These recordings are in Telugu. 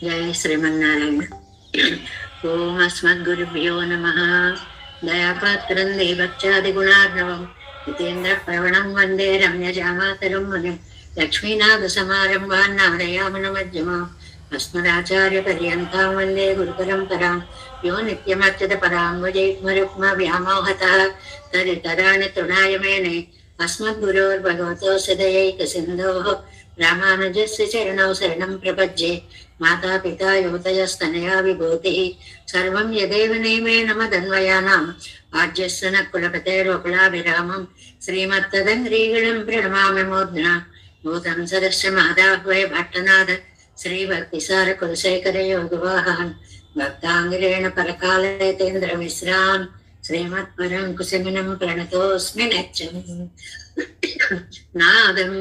जय श्रीमन्नारायण। ओम अस्मद्गुरुभ्यो नमः। दयापात्रं देवच्चादिगुणार्णवम् हितेन्द्र प्रवणं वन्दे रम्यजामातरं मुनिं लक्ष्मीनाथसमारम्भान् नारयामनमध्यमाम् अस्मदाचार्यपर्यन्तां वन्दे गुरुपरम्परां यो नित्यमच्युतपरां भजेत्मरुक्मव्यामोहतः तदितराणि तृणाय मेने अस्मद्गुरोर्भगवतोऽस्य दयैकसिन्धोः रामानुजस्य चरणौ शरणं प्रपद्ये। माता पिता युवतयस्तनया विभूतिः सर्वं यदेव नियमेन मदन्वयानाम् आद्यस्य न कुलपतेर्वकुलाभिरामं श्रीमत्तदङ्घ्रीगणं प्रणमामि मूर्ध्ना भूतं सरस्य मादाह्वय भट्टनाथ श्रीभक्तिसार कुलशेखर योगवाहान् भक्ताङ्गिरेण परकालयतेन्द्रमिश्रान् श्रीमत्परं कुसुमिनं प्रणतोऽस्मि नित्यम्। नादं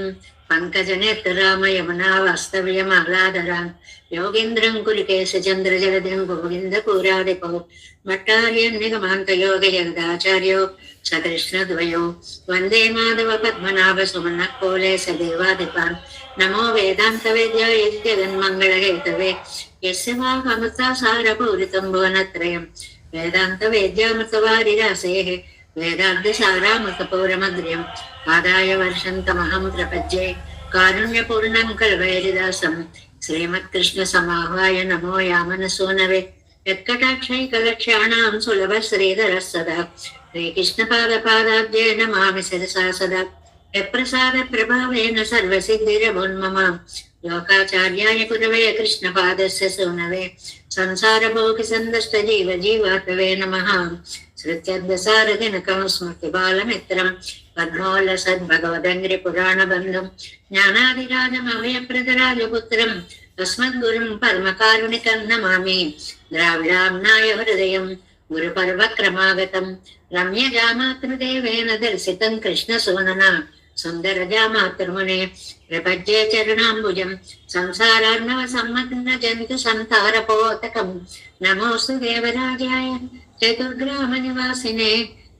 पंकजनेत्रराम यमुना वास्तव्यमालाधरान् योगीन्द्रं कुरुकेशचन्द्रजलधिं गोविन्दपूरादिपौ भट्टार्यं निगमान्तयोगजगदाचार्यो सकृष्णद्वयो वन्दे माधव पद्मनाभ सुमनःकोले सदेवादिपान् नमो वेदान्तवेद्याय जगन्मङ्गलहेतवे यस्य वागमृतासारपूरितं भुवनत्रयं वेदान्तवेद्यामृतवारिरासेः वेदान्तसारामृतपौरमद्र्यम् आदाय वर्षन्तमहं प्रपद्ये कारुण्यपूर्णं कल्वैरिदासं श्रीमत्कृष्णसमाह्वाय नमो यामनसूनवे यत्कटाक्षैकलक्ष्याणां सुलभश्रीधरः सदा श्रीकृष्णपादपादाब्जे नमामि शिरसा सदा यत्प्रसादप्रभावेन सर्वसिद्धिरवोन्मम लोकाचार्याय गुरवे कृष्णपादस्य सूनवे संसारभोगिसन्दष्टजीवजीवातवे नमः। श्रुत्यद्वसारदिनकं स्मृतिबालमित्रं पद्मोल्लसद्भगवदङ्घ्रिपुराणबन्धुं ज्ञानादिराजमभयप्रदराजपुत्रम् अस्मद्गुरुं परमकारुणिकं नमामि। द्राविडाम्नाय हृदयं गुरुपर्वक्रमागतं रम्यजामातृदेवेन दर्शितं कृष्णसूनना सुन्दरजामातृमुने प्रपद्ये चरणाम्बुजं संसारार्णवसम्मग्नजन्तु सन्तारपोतकं नमोऽस्तु देवराजाय चतुर्ग्रामनिवासिने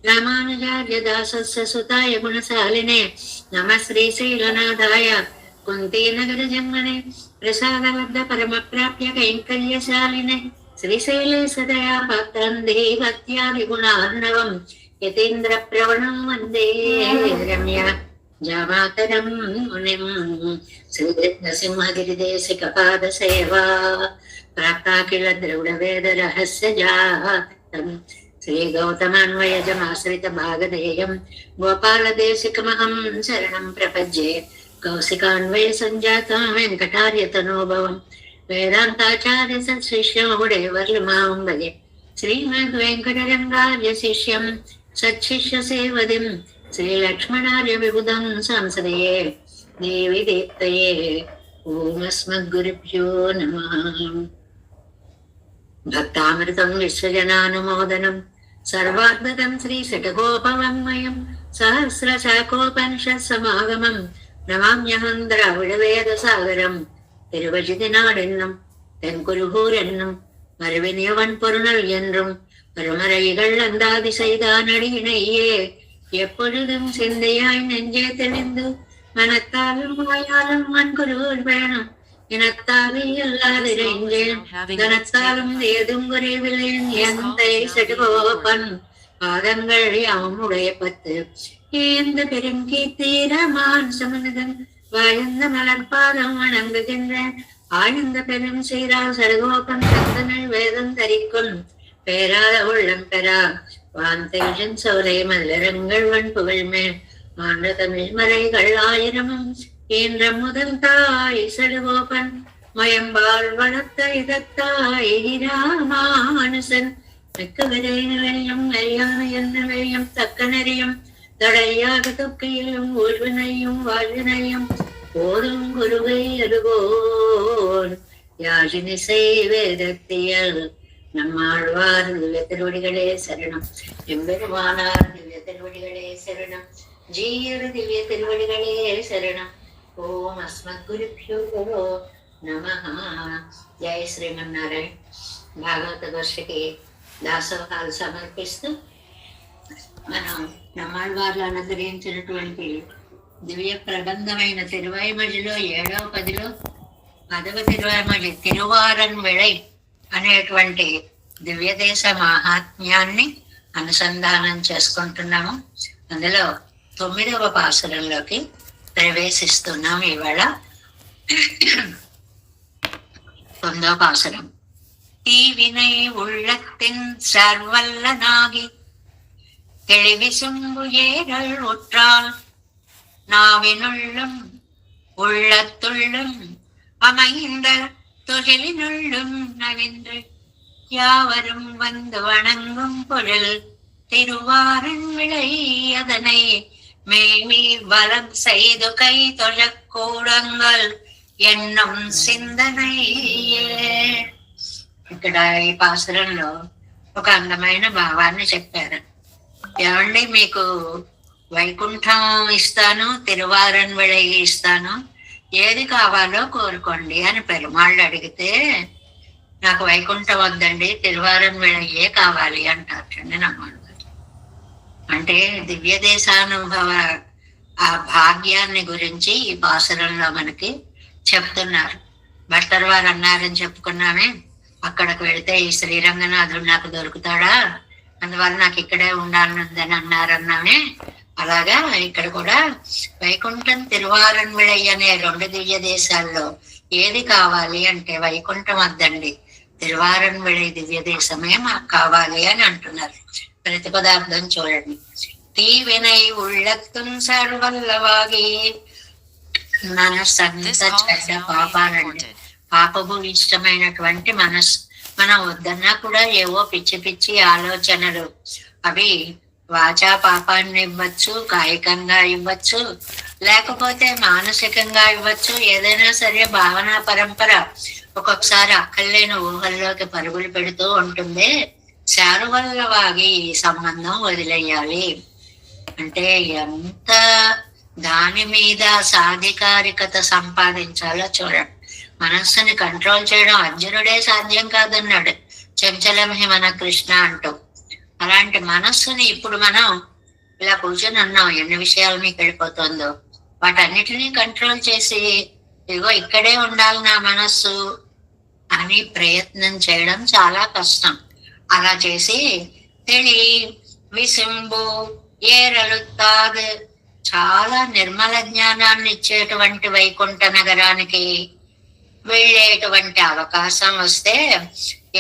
रामानुजार्यदासस्य सुताय गुणशालिने नमः श्रीशैलनाथाय कुन्तीनगरजन्मने प्रसादबद्ध परमप्राप्य कैङ्कर्यशालिने श्रीशैले सदया पात्रं देवत्यादिगुणार्णवं यतीन्द्रप्रवणं वन्दे रम्य जामातरं मुनिं। श्रीनृसिंहगिरिदेशिकपादसेवा प्राप्ता किल द्रविडवेदरहस्यजातं श्रीगौतमान्वयजमाश्रितभागधेयं गोपालदेशिकमहं शरणं प्रपद्ये कौशिकान्वयसञ्जातं वेङ्कटार्यतनोभवं वेदान्ताचार्य सत्शिष्यमुडेवर्लुमां भजे श्रीमद्वेङ्कटरङ्गार्य शिष्यं सत्शिष्यसेवदिं श्रीलक्ष्मणार्य विबुधं संश्रये देवी दीप्तये। ओम अस्मद्गुरुभ्यो नमः। भक्तामृतं विश्वजनानुमोदनं सर्वाद्भुतं श्रीषट्कोपवाङ्मयं सहस्रशाखोपनिषत्समागमं नमाम्यहं द्राविडवेदसागरं திருவழுதினாடென்னும் தென்குருகூரென்னும் மறுவினியவன் பொருணல் என்றும் பரமரைகள் அந்தாதி செய்தான் அடியினையே எப்பொழுதும் சிந்தையாய் நெஞ்சே தெளிந்து மனத்தாலும் வாயாலும் மண்குருகூர் வேணும் இனத்தாலே அல்லாதிரைஞ்சேன் தனத்தாலும் ஏதும் குறைவில்லேன் எந்தை செடுகோப்பன் பாதங்கள் யாமுடைய பத்து ஏந்த பெருங்கீர்த்தீரமான் சமனதன் வாயந்த மலர்பாதம் வணங்குகின்றேன் ஆழ்ந்த பெரும் சீரால் சடுகோப்பன் சந்தனல் வேதம் தரிக்கும் பேராத உள்ளம் பெறா வாந்தேஜன் சோலை மலரங்கள் வன் புகழ்மேல் ஆண்ட தமிழ் மறைகள் ஆயிரமும் ஈன்ற முதல் தாய் சடுகோப்பன் மயம்பால் வளர்த்த இதத்தாய் ராமானுசன் மிக்க விரையும் நெறியான என்ன வெறியும் தக்க நெறியும் தடையாக தொக்கையிலும் ஊழ்வினையும் வாழ்வினையும் போதும் குருவை அருகோன் யாழினிசை வேதத்தியல் நம்மாழ்வார் திவ்ய திருவடிகளே சரணம் எம்பெருமானார் திவ்ய திருவடிகளே சரணம் ஜீயர் திவ்ய திருவடிகளே சரணம் ஓம் அஸ்மத்குருभ्यो नमः। జై శ్రీమన్నారాయణ। భాగవత వర్షకి దాసోహాలు సమర్పిస్తూ మనం నమ్మాళ్వార్లు అనుగ్రహించినటువంటి దివ్య ప్రబంధమైన తిరువైమడిలో 7వ పదిలో పదవ తిరువమలి తిరువారన్ విళై అనేటువంటి దివ్యదేశ మహాత్మ్యాన్ని అనుసంధానం చేసుకుంటున్నాము. అందులో 9వ పాసురంలోకి ప్రవేశిస్తున్నాం. ఇవాళ 9వ పాసురం. தீவினை உள்ளத்தின் சர்வல்ல நாகி தெளிவிசும்பு ஏறல் உற்றால் நாவினுள்ளும் உள்ளத்துள்ளும் அமைந்த தொழிலினுள்ளும் நவின்று யாவரும் வந்து வணங்கும் பொருள் திருவாரன் விளை அதனை மேவி வலம் செய்து கை தொழக்கூடங்கள் ఎన్నం సిందనయ్యే. ఇక్కడ ఈ పాసురంలో ఒక అందమైన భావాన్ని చెప్పారు. ఏమండి, మీకు వైకుంఠం ఇస్తాను, తిరువారన్ విళై ఇస్తాను, ఏది కావాలో కోరుకోండి అని పెరుమాళ్ళు అడిగితే, నాకు వైకుంఠం వద్దండి, తిరువారన్ విళయ్యే కావాలి అంటారండి నమ్మడు. అంటే దివ్య దేశానుభవ ఆ భాగ్యాన్ని గురించి ఈ పాసురంలో మనకి చెప్తున్నారు. భట్టర్ వారు అన్నారని చెప్పుకున్నామే, అక్కడికి వెళితే ఈ శ్రీరంగనాథుడు నాకు దొరుకుతాడా, అందువల్ల నాకు ఇక్కడే ఉండాలనుందని అన్నారన్నామే. అలాగా ఇక్కడ కూడా వైకుంఠం తిరువారన్ విళై అనే 2 దివ్య దేశాల్లో ఏది కావాలి అంటే వైకుంఠం వద్దండి, తిరువారన్ విళై దివ్య దేశమే మాకు కావాలి అని అంటున్నారు. ప్రతిపదార్థం చూడండి. తీవినై ఉళ్ళత్తున్ సర్వల్లవాగి, మనస్సంతా చెడ్డ పాపాలండి, పాపము ఇష్టమైనటువంటి మనస్సు. మనం వద్దన్నా కూడా ఏవో పిచ్చి పిచ్చి ఆలోచనలు, అవి వాచా పాపాన్ని ఇవ్వచ్చు, కాయికంగా ఇవ్వచ్చు, లేకపోతే మానసికంగా ఇవ్వచ్చు. ఏదైనా సరే భావనా పరంపర ఒక్కొక్కసారి అక్కర్లేని ఊహల్లోకి పరుగులు పెడుతూ ఉంటుంది. శారువల్ల వాగి ఈ సంబంధం వదిలేయాలి అంటే ఎంత దాని మీద సాధికారికత సంపాదించాలో చూడండి. మనస్సుని కంట్రోల్ చేయడం అర్జునుడే సాధ్యం కాదన్నాడు చంచలమహి మన కృష్ణ అంటూ. అలాంటి మనస్సుని ఇప్పుడు మనం ఇలా కూర్చొని అన్నాం, ఎన్ని విషయాలు మీకు వెళ్ళిపోతుందో వాటన్నిటినీ కంట్రోల్ చేసి ఇగో ఇక్కడే ఉండాలి నా మనస్సు అని ప్రయత్నం చేయడం చాలా కష్టం. అలా చేసి తెలి విసింబు ఏరలుతాదు, చాలా నిర్మల జ్ఞానాన్ని ఇచ్చేటువంటి వైకుంఠ నగరానికి వెళ్ళేటువంటి అవకాశం వస్తే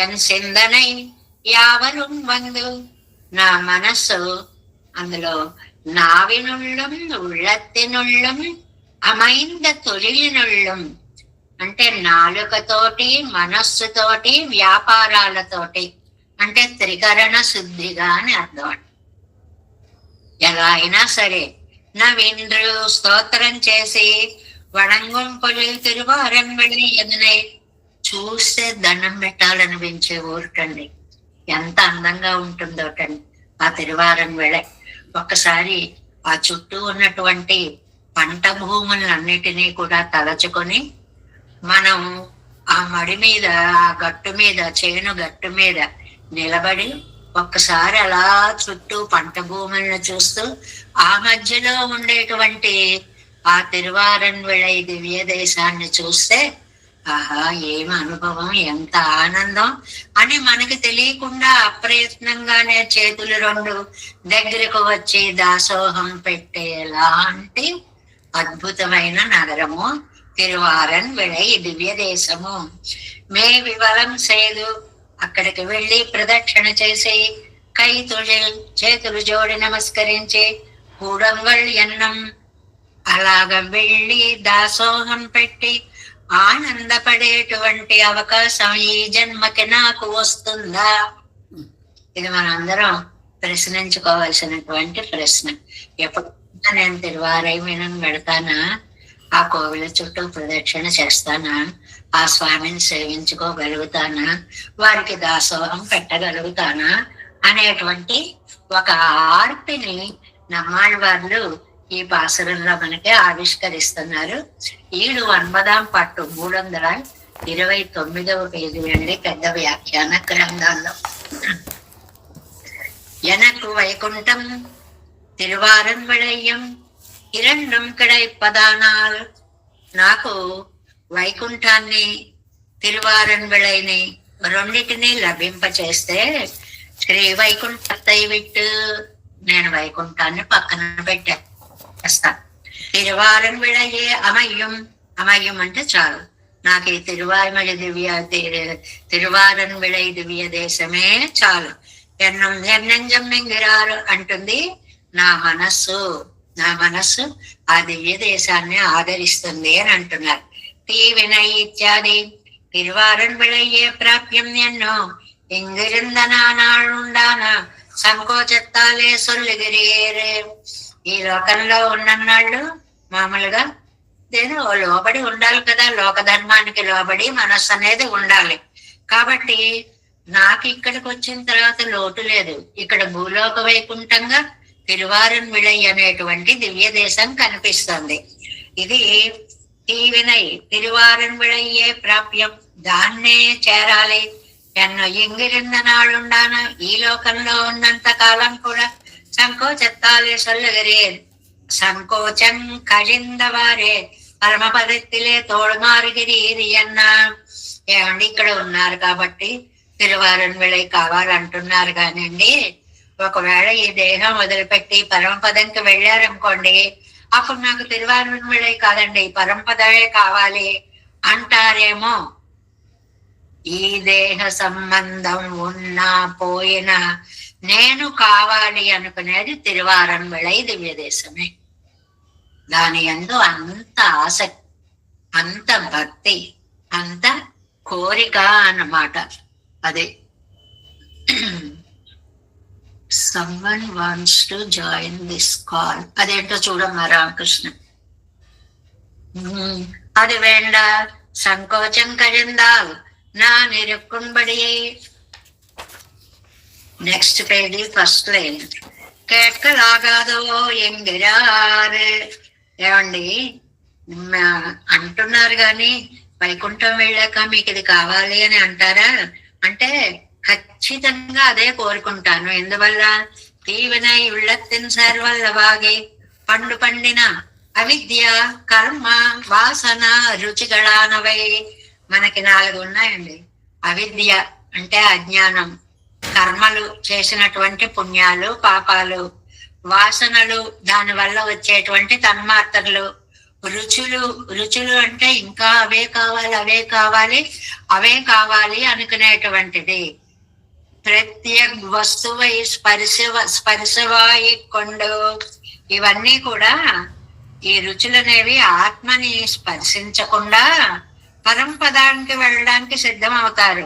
ఎన్ సిందనై యావரும் వందు, నా మనస్సు అందులో నావినుళ్ళం ఉళ్ళత్తినుళ్ళం అమైంద తొలిలినుళ్ళం అంటే నాలుకతోటి మనస్సుతోటి వ్యాపారాలతోటి అంటే త్రికరణ శుద్ధిగా అని అర్థం. ఎలా అయినా సరే నవీంద్రు స్తోత్రం చేసి వణంగం పొలి తిరువారన్ విళై ఎదునై, చూస్తే దండం పెట్టాలనిపించే ఊరుటండి. ఎంత అందంగా ఉంటుందోటండి ఆ తిరువారన్ విళై. ఒక్కసారి ఆ చుట్టూ ఉన్నటువంటి పంట భూములన్నిటినీ కూడా తలచుకొని మనం ఆ మడి మీద, ఆ గట్టు మీద, చేను గట్టు మీద నిలబడి ఒక్కసారి అలా చుట్టూ పంట భూములను చూస్తూ ఆ మధ్యలో ఉండేటువంటి ఆ తిరువారన్ విళై దివ్య దేశాన్ని చూస్తే ఆహా ఏమి అనుభవం, ఎంత ఆనందం అని మనకి తెలియకుండా అప్రయత్నంగానే చేతులు 2 దగ్గరకు వచ్చి దాసోహం పెట్టేలాంటి అద్భుతమైన నగరము తిరువారన్ విళై దివ్య దేశము. మే వివలం సేదు, అక్కడికి వెళ్ళి ప్రదక్షిణ చేసి కై తొழிల్ చేతులు జోడి నమస్కరించి కూడంగల్ ఎన్నం, అలాగ వెళ్ళి దాసోహం పెట్టి ఆనందపడేటువంటి అవకాశం ఈ జన్మకి నాకు వస్తుందా? ఇది మనందరం ప్రశ్నించుకోవాల్సినటువంటి ప్రశ్న. ఎప్పుడు నేను తిరువారైమీనం వెళతానా, ఆ కోవిల చుట్టూ ప్రదక్షిణ చేస్తానా, ఆ స్వామిని సేవించుకోగలుగుతానా, వారికి దాసోహం పెట్టగలుగుతానా అనేటువంటి ఒక ఆర్తిని నమ్మాళ్ళవార్లు ఈ పాసురంలో మనకి ఆవిష్కరిస్తున్నారు. 9వ పట్టు 329వ పేజీ అండి పెద్ద వ్యాఖ్యాన గ్రంథాల్లో. ఎనకు వైకుంఠం తిరువారన్ విళయ్యం 2 కిడై పదానాల్, నాకు వైకుంఠాన్ని తిరువారన్ విళైని రెండింటినీ లభింపచేస్తే శ్రీ వైకుంఠத்தை విట్టు నేను వైకుంఠాన్ని పక్కన పెట్టేస్తాను. తిరువారన్ విళయే అమయ్యం, అమయ్యం అంటే చాలు, నాకు ఈ తిరువాయిమళి తిరువారన్ విళై దివ్య దేశమే చాలు. ఎన్నెంజమ్మింగిరారు అంటుంది నా మనస్సు ఆ దివ్య దేశాన్ని ఆదరిస్తుంది అని అంటున్నారు. వినై ఇత్యాది తిరువారన్ విళయ్యే ప్రాప్యం ఎన్నో ఇంగిరిందనాడుండాన సంకోచెత్తాలే సొల్లుగిరేరే. ఈ లోకంలో ఉన్నన్నాళ్ళు మామూలుగా నేను లోబడి ఉండాలి కదా, లోక ధర్మానికి లోబడి మనస్సు అనేది ఉండాలి. కాబట్టి నాకు ఇక్కడికి వచ్చిన తర్వాత లోటు లేదు. ఇక్కడ భూలోక వైకుంఠంగా తిరువారన్ విళై అనేటువంటి దివ్య దేశం కనిపిస్తుంది. ఇది వినై తిరువారన్ విళయ్యే ప్రాప్యం, దాన్నే చేరాలి. ఎన్నో ఇంగిరింద నాడుండాను, ఈ లోకంలో ఉన్నంత కాలం కూడా సంకోచెత్తాలే సొల్లుగరే సంకోచం కజిందవారే పరమపదత్తిలే తోడుమారుగిరి అన్న. ఏమండి, ఇక్కడ ఉన్నారు కాబట్టి తిరువారన్ విళై కావాలంటున్నారు కానివ్వండి, ఒకవేళ ఈ దేహం వదిలిపెట్టి పరమపదంకి వెళ్ళారనుకోండి, అప్పుడు నాకు తిరువారన్ విళై కాదండి పరమపదమే కావాలి అంటారేమో. ఈ దేహ సంబంధం ఉన్నా పోయినా నేను కావాలి అనుకునేది తిరువారన్ విళై దివ్య దేశమే. దాని యందు అంత ఆసక్తి, అంత భక్తి, అంత కోరిక అన్నమాట. అదే someone wants to join this call. అదేంటో చూడమ్మా రామకృష్ణ. అది వేండ సంకోచం కజిందాల్ நான் இருக்கும்படியே. Next page first line. కేట్కలాగాదో ఎంగిరారు. ఏమండి అంటున్నారు కానీ వైకుంఠం వెళ్ళాక మీకు ఇది కావాలి అని అంటారా అంటే ఖచ్చితంగా అదే కోరుకుంటాను. ఎందువల్ల తీవినై ఉళ్ళత్తిన సర్వల్లవాగే పండు పండిన అవిద్య కర్మ వాసన రుచిగళానవై. మనకి 4 ఉన్నాయండి. అవిద్య అంటే అజ్ఞానం, కర్మలు చేసినటువంటి పుణ్యాలు పాపాలు, వాసనలు దాని వల్ల వచ్చేటువంటి తన్మాత్రలు, రుచులు అంటే ఇంకా అవే కావాలి అనుకునేటువంటిది. ప్రత్యేక వస్తువై స్పర్శవాయి కొండు. ఇవన్నీ కూడా ఈ రుచులనేవి ఆత్మని స్పర్శించకుండా పరంపదానికి వెళ్ళడానికి సిద్ధం అవుతారు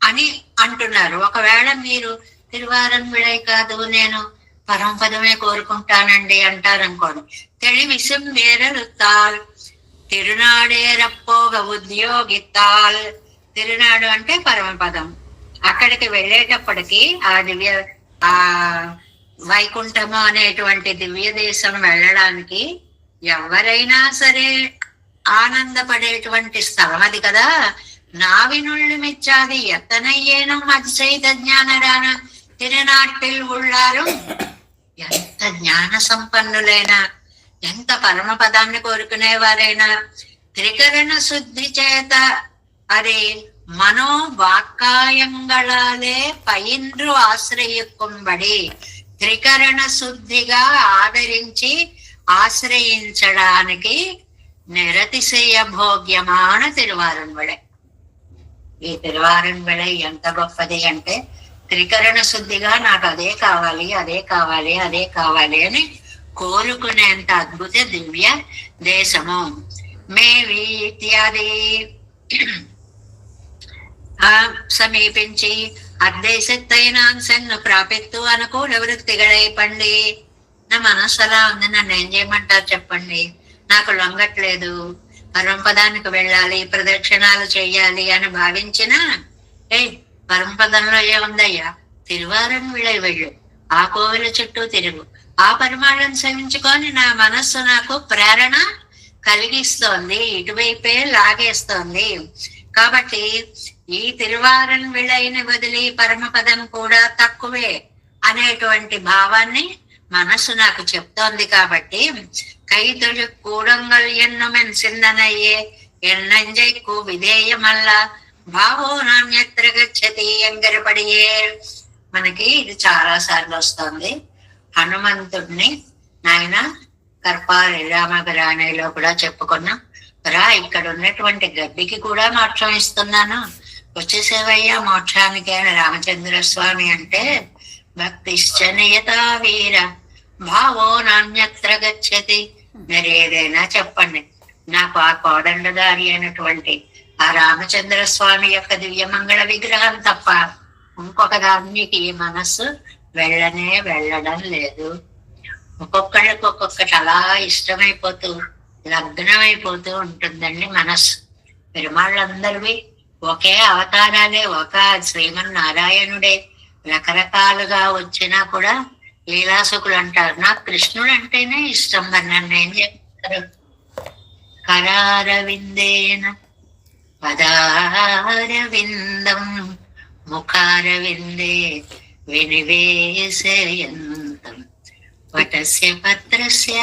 అని అంటున్నారు. ఒకవేళ మీరు తిరువారన్ విళై కాదు నేను పరంపదమే కోరుకుంటానండి అంటారనుకోండి, తెలివిసం వేరలుతాల్ తిరునాడేరప్పోగ ఉద్యోగిత్తాల్. తిరునాడు అంటే పరమపదం. అక్కడికి వెళ్ళేటప్పటికి ఆ వైకుంఠము అనేటువంటి దివ్య దేశం వెళ్ళడానికి ఎవరైనా సరే ఆనందపడేటువంటి స్థలం అది కదా. నావినుళ్ళు మెచ్చాది ఎత్తనయ్యేనం అతిశైత జ్ఞానరాన తిరునాటిల్ ఉళ్ళారు. ఎంత జ్ఞాన సంపన్నులైనా, ఎంత పరమపదాన్ని కోరుకునేవారైనా త్రికరణ శుద్ధి చేత అది మనోవాక్కాయంగళాలే పయిండ్రు ఆశ్రయిక్కుబడి త్రికరణ శుద్ధిగా ఆదరించి ఆశ్రయించడానికి నిరతిశయ భోగ్యమాన తిరువారన్ విళై. ఈ తిరువారన్ విళై ఎంత గొప్పది అంటే త్రికరణ శుద్ధిగా నాకు అదే కావాలి అని కోరుకునేంత అద్భుత దివ్య దేశము. మేవి ఇత్యాది సమీపించి అద్దేశత్తైనాన్సన్ను ప్రాపెత్తు అనుకూల వృత్తిగళై పండి. నా మనసు అలా ఉంది, నన్ను ఏం చేయమంటారు చెప్పండి, నాకు లొంగట్లేదు, పరమపదానికి వెళ్ళాలి, ప్రదక్షిణాలు చెయ్యాలి అని భావించిన పరమపదంలో ఏముందయ్యా, తిరువారన్ విళై వెళ్ళు, ఆ కోవిల చుట్టూ తిరుగు, ఆ పరిమాణం సేవించుకొని నా మనస్సు నాకు ప్రేరణ కలిగిస్తోంది, ఇటువైపే లాగేస్తోంది. కాబట్టి ఈ తిరువారన్ విళైని వదిలి పరమపదం కూడా తక్కువే అనేటువంటి భావాన్ని మనస్సు నాకు చెప్తోంది. కాబట్టి కైతొడు కూడంగల్ ఎన్నో మెన్సిందనయ్యే ఎన్నంజైకు విధేయమల్ల భావో నాణ్యత్ర గచ్చతి ఎంగరపడియే. మనకి ఇది చాలా సార్లు వస్తుంది. హనుమంతుడిని నాయన కర్పారి రామగరాణిలో కూడా చెప్పుకున్నాం. రా, ఇక్కడ ఉన్నటువంటి గడ్డికి కూడా మోక్షం ఇస్తున్నాను, వచ్చేసేవయ్యా మోక్షానికి అని రామచంద్ర స్వామి అంటే, భక్తిశ్చనయతా వీర భావో నాణ్యత్ర గచ్చతి. మీరు ఏదైనా చెప్పండి, నాకు ఆ కోదండదారి అయినటువంటి ఆ రామచంద్ర స్వామి యొక్క దివ్యమంగళ విగ్రహం తప్ప ఇంకొక దానికి ఈ మనస్సు వెళ్ళడం లేదు. ఒక్కొక్కళ్ళకి ఒక్కొక్కటి అలా ఇష్టమైపోతూ లగ్నమైపోతూ ఉంటుందండి మనస్సు. పెరుమాళ్ళందరివి ఒకే అవతారాలే, ఒక శ్రీమన్నారాయణుడే. రకరకాలుగా వచ్చినా కూడా లీలాసుకులు అంటారు, నాకు కృష్ణుడు అంటేనే ఇష్టం. మరి నన్ను ఏం చెప్తారు? కరారవిందేన పదారవిందం ముఖారవిందే వినివేశయంతం వటస్య పత్రస్య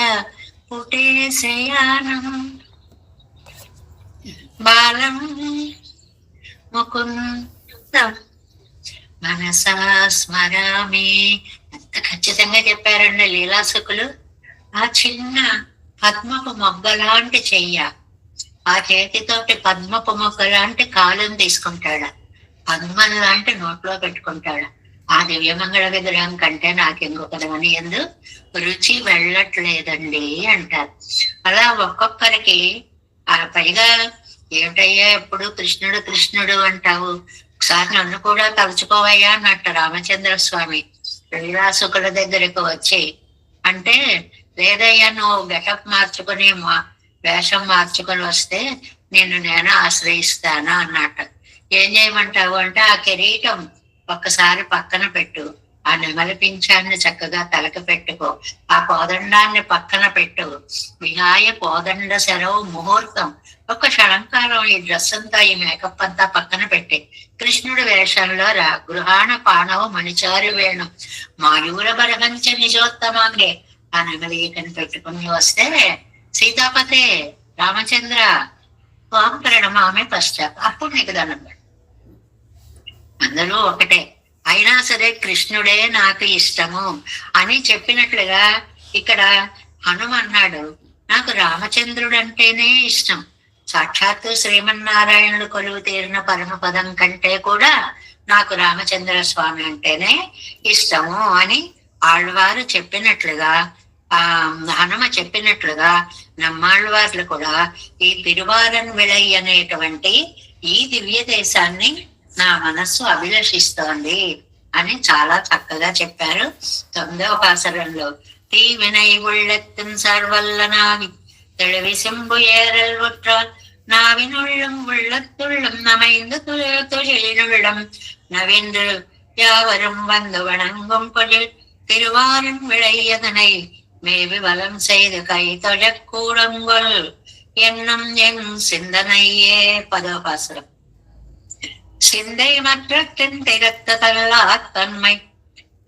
పుటే శయానం బాలం ముకుందం మనసా స్మరామి. ఎంత ఖచ్చితంగా చెప్పారండి లీలాసుకులు. ఆ చిన్న పద్మపు మొగ్గ లాంటి చెయ్య, ఆ చేతితోటి పద్మపు మొగ్గ లాంటి కాలుని తీసుకుంటాడు, పద్మం లాంటి నోట్లో పెట్టుకుంటాడు. ఆ దివ్యమంగళ విగ్రహం కంటే నాకు ఇంకొకదాని ఎందు రుచి వెళ్ళట్లేదండి అంటారు. అలా ఒక్కొక్కరికి ఆ పైగా ఏమిటయ్యా ఎప్పుడు కృష్ణుడు కృష్ణుడు అంటావు, ఒకసారి నన్ను కూడా తలుచుకోవయ్యా అన్నట్టు రామచంద్ర స్వామి లీలాసుకుల దగ్గరకు వచ్చి అంటే, లేదయ్యా నువ్వు గెటప్ మార్చుకుని వేషం మార్చుకొని వస్తే నేను ఆశ్రయిస్తాను అన్నట్టు. ఏం చేయమంటావు అంటే, ఆ కిరీటం ఒక్కసారి పక్కన పెట్టు, ఆ నెమలి పింఛాన్ని చక్కగా తలకి పెట్టుకో, ఆ కోదండాన్ని పక్కన పెట్టు, విహాయ కోదండ శరవు ముహూర్తం, ఒక క్షణంకాలం ఈ డ్రెస్ అంతా ఈ మేకప్ అంతా పక్కన పెట్టి కృష్ణుడి వేషంలో రా. గృహాణ పాణవు మణిచారు వేణు మాయూర బరహంచ నిజోత్తమాంగే. ఆ నెమలీకని పెట్టుకుని వస్తే సీతాపతే రామచంద్ర స్వామి ప్రణమామి పశ్చాత్, అప్పుడు నీకు దండం. అందరూ ఒకటే, అయినా సరే కృష్ణుడే నాకు ఇష్టము అని చెప్పినట్లుగా ఇక్కడ హనుమన్నాడు, నాకు రామచంద్రుడు అంటేనే ఇష్టం. సాక్షాత్తు శ్రీమన్నారాయణుడు కొలువు తీరిన పరమపదం కంటే కూడా నాకు రామచంద్ర స్వామి అంటేనే ఇష్టము అని ఆళ్వారు చెప్పినట్లుగా, హనుమ చెప్పినట్లుగా నమ్మాళ్వార్లు కూడా ఈ తిరువారన్ విళై అనేటువంటి ఈ దివ్య దేశాన్ని నా మనస్సు అభిలషిస్తోంది అని చాలా చక్కగా చెప్పారు 9వ పాసరంలో. తీ వినై ఉళ్ళెత్తుం సర్వల్ల నావి தெளிவி செம்பு ஏறல் ஒற்றால் நாவினுள்ளும் உள்ளத்துள்ளும் நமைந்து துழிலுள்ளம் நவீன்று யாவரும் வந்து வணங்கும் பொழில் திருவாரன் விளையதனை மேவி வலம் செய்து கை தொழக்கூடங்கொள் என்னும் என் சிந்தனையே. 10వ பாசுரம். சிந்தை மற்றத்தின் திறத்த தன்மை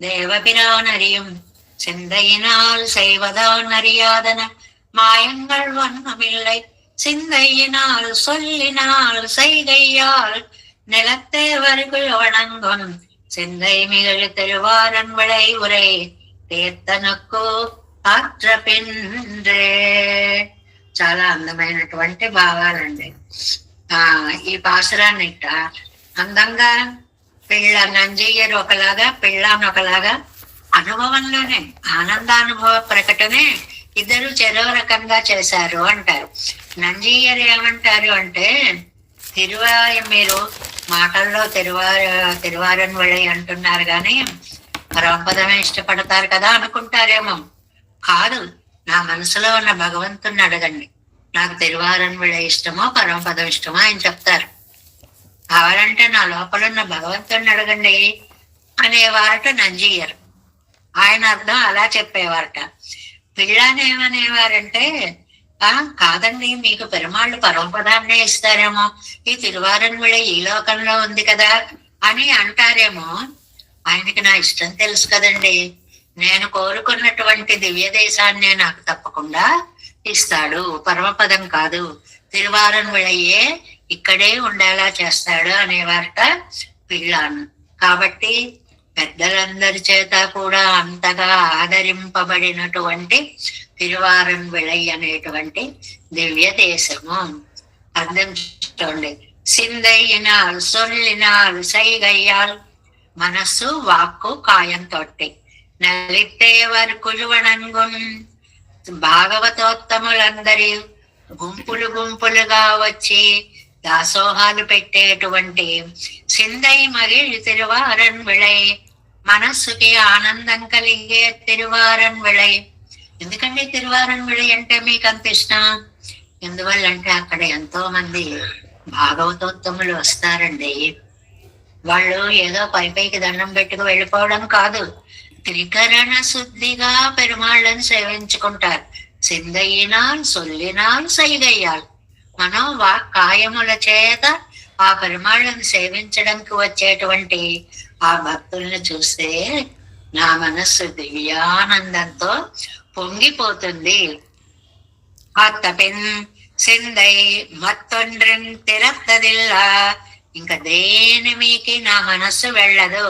தேவபிரான் அறியும் சிந்தையினால் செய்வதான் அறியாதன மாயங்கள் வண்ணமில்லை சிந்தையினால் சொல்லினால் செய்கையால் நிலத்தேவர்கள் வணங்கும் சிந்தை மிகழ் திருவாரன் விளை உரை తీర్థనకు పాత్ర పిండ్రే. చాలా అందమైనటువంటి భావాలండి. ఈ పాసురాన్ని అందంగా నంజయ్యరు ఒకలాగా పిల్లాన్ని ఒకలాగా అనుభవంలోనే ఆనందానుభవ ప్రకటనే ఇద్దరు చెరో రకంగా చేశారు అంటారు. నంజయ్యరు ఏమంటారు అంటే, మీరు మాటల్లో తిరువారన్ విళై అంటున్నారు కానీ పరమపదమే ఇష్టపడతారు కదా అనుకుంటారేమో. కాదు, నా మనసులో ఉన్న భగవంతుని అడగండి, నాకు తిరువారన్ విళై ఇష్టమో పరమపదం ఇష్టమో ఆయన చెప్తారు. కావాలంటే నా లోపల ఉన్న భగవంతుని అడగండి అనేవారట నంజయ్యరు. ఆయన అర్థం అలా చెప్పేవారట. పిల్లానేమనేవారంటే, కాదండి మీకు పెరుమాళ్ళు పరమపదాన్నే ఇస్తారేమో, ఈ తిరువారన్ విళై ఈ లోకంలో ఉంది కదా అని అంటారేమో. ఆయనకి నా ఇష్టం తెలుసు కదండి, నేను కోరుకున్నటువంటి దివ్య దేశాన్ని నాకు తప్పకుండా ఇస్తాడు, పరమపదం కాదు తిరువారన్ విళయ్యే ఇక్కడే ఉండేలా చేస్తాడు అనేవారట పిల్లాను. కాబట్టి పెద్దలందరి చేత కూడా అంతగా ఆదరింపబడినటువంటి తిరువారన్ విళై అనేటువంటి దివ్య దేశము. అర్థం చేసుకోండి. సిందయ్యినాల్ సొల్లినాల్ సైగయ్యాల్, మనస్సు వాక్కు కాయం తోటి నలిట్టేవారు కుழுవణంగుం, భాగవతోత్తములందరి గుంపులు గుంపులుగా వచ్చి దాసోహాలు పెట్టేటువంటి సిందై మగిలి తిరువారన్ విళై, మనస్సుకి ఆనందం కలిగే తిరువారన్ విళై. ఎందుకంటే తిరువారన్ విళై అంటే మీకు అంత ఇష్టం? ఎందువల్లంటే అక్కడ ఎంతో మంది భాగవతోత్తములు వస్తారండి. వాళ్ళు ఏదో పైకి దండం పెట్టుకు వెళ్ళిపోవడం కాదు, త్రికరణ శుద్ధిగా పెరుమాళ్ళని సేవించుకుంటారు. సిందయ్యినాల్ సొల్లినాల్ సైగయ్యాల్, మనం కాయముల చేత ఆ పెరుమాళ్ళని సేవించడానికి వచ్చేటువంటి ఆ భక్తుల్ని చూస్తే నా మనస్సు దివ్యానందంతో పొంగిపోతుంది. అత్తపిన్ సిందై మత్తొండ్రిన్ తిరత్తదిల్ల, ఇంకా దేని మీకి నా మనస్సు వెళ్ళదు.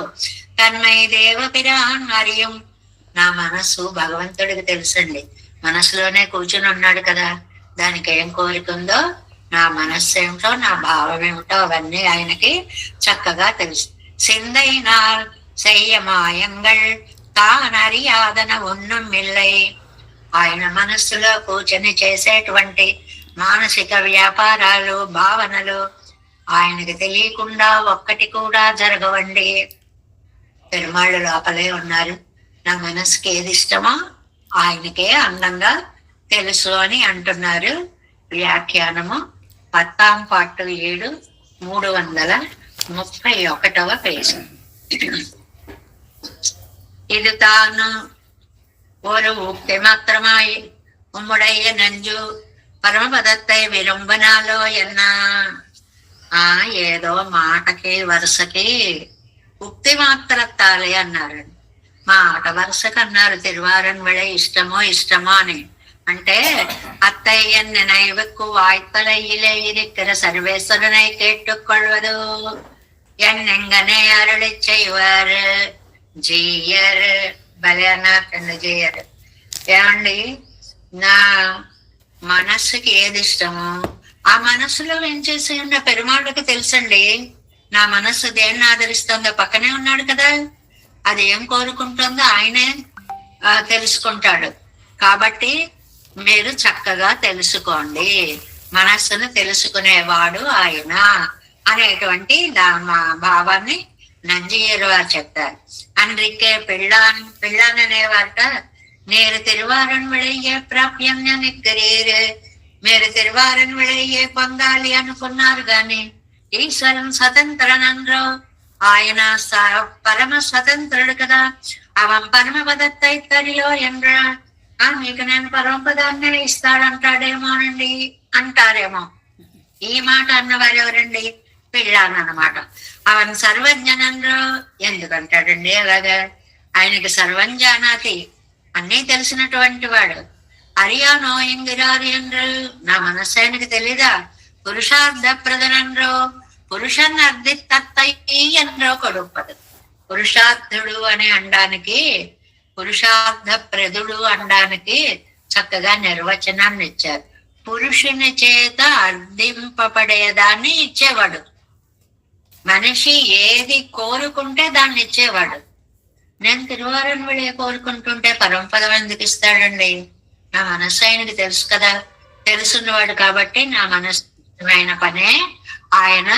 తన్మై దేవ పిరాన్ మరియం, నా మనస్సు భగవంతుడికి తెలుసండి. మనసులోనే కూర్చుని ఉన్నాడు కదా, దానికి ఏం కోరికుందో, నా మనస్సు ఏమిటో, నా భావం ఏమిటో అవన్నీ ఆయనకి చక్కగా తెలుసు. సిందైనాల్ செய்யமாயங்கள் తాన్ அறியாதன ஒன்னும் இல்லை, ఆయన మనస్సులో కూర్చొని చేసేటువంటి మానసిక వ్యాపారాలు భావనలు ఆయనకి తెలియకుండా ఒక్కటి కూడా జరగవండి. పెరుమాళ్ళు లోపలే ఉన్నారు. నా మనసుకి ఏది ఇష్టమో ఆయనకే అందంగా తెలుసు అని అంటున్నారు. వ్యాఖ్యానము 10వ పార్టు 7 331వ పేజీ. ఇది తాను ஒரு உக்தி மாத்திரமாய் உம்முடைய நஞ்சு పరమపదత్తై విలంబనాలో ఎన్నా. ఏదో మాటకి వరుసకి ఉక్తి మాత్రత్తాలే అన్నారు. మాట వరుసకు అన్నారు తిరువారన్ విళై ఇష్టమో అని. అంటే అత్తయ్యన్ నిனைவுக்கு வாய்த்தலையிலே இருக்கிற சர்வேஸ்வரனை கேட்டுக்கொள்வது என்னெங்கனே அருளி செய்வார் జీయర్ బలేనాథండి జీయర్. ఏమండి, నా మనస్సుకి ఏది ఇష్టమో ఆ మనస్సులో ఏం చేసి ఉన్న పెరుమాళ్ళకి తెలుసండి. నా మనస్సు దేన్ని ఆదరిస్తుందో పక్కనే ఉన్నాడు కదా, అది ఏం కోరుకుంటుందో ఆయనే తెలుసుకుంటాడు. కాబట్టి మీరు చక్కగా తెలుసుకోండి, మనస్సును తెలుసుకునేవాడు ఆయన అనేటువంటి భావాన్ని నంజీయర్ వారు చెప్తారు. అందుకే పిళ్ళాన్ అనేవారట, నేరు తిరువారన్ విళయ్యే ప్రాప్యంగా నిక్కరేరు, మీరు తిరువారన్ విళయ్యే పొందాలి అనుకున్నారు గాని ఈశ్వరం స్వతంత్రనంలో, ఆయన పరమ స్వతంత్రుడు కదా. అవన్ పరమపదత్తైతరిలో ఎండ్రా, మీకు నేను పరమపదాన్ని ఇస్తాడంటాడేమోనండి అంటారేమో. ఈ మాట అన్నవారు ఎవరండి? పిళ్ళాన్ అన్నమాట. అవన్ సర్వజ్ఞనంలో ఎందుకంటాడండి అలాగా? ఆయనకి సర్వం జానాతి, అన్నీ తెలిసినటువంటి వాడు. అరియానో ఎంగిరారు ఎండ్రు, నా మనస్సు ఆయనకి తెలీదా? పురుషార్థ ప్రదనంలో పురుషన్ అర్ధి తత్తయ్యి ఎండ్రో కొడుపదు. పురుషార్థుడు అని అనడానికి, పురుషార్థ ప్రదుడు అనడానికి చక్కగా నిర్వచనాన్ని ఇచ్చారు. పురుషుని చేత అర్థింపబడేదాన్ని ఇచ్చేవాడు. మనిషి ఏది కోరుకుంటే దాన్ని ఇచ్చేవాడు. నేను తిరువారన్ విళయ కోరుకుంటుంటే పరమపదం ఎందుకు ఇస్తాడండి? నా మనస్సు ఆయనకి తెలుసు కదా, తెలుసున్నవాడు కాబట్టి నా మనస్సుమైన పనే ఆయన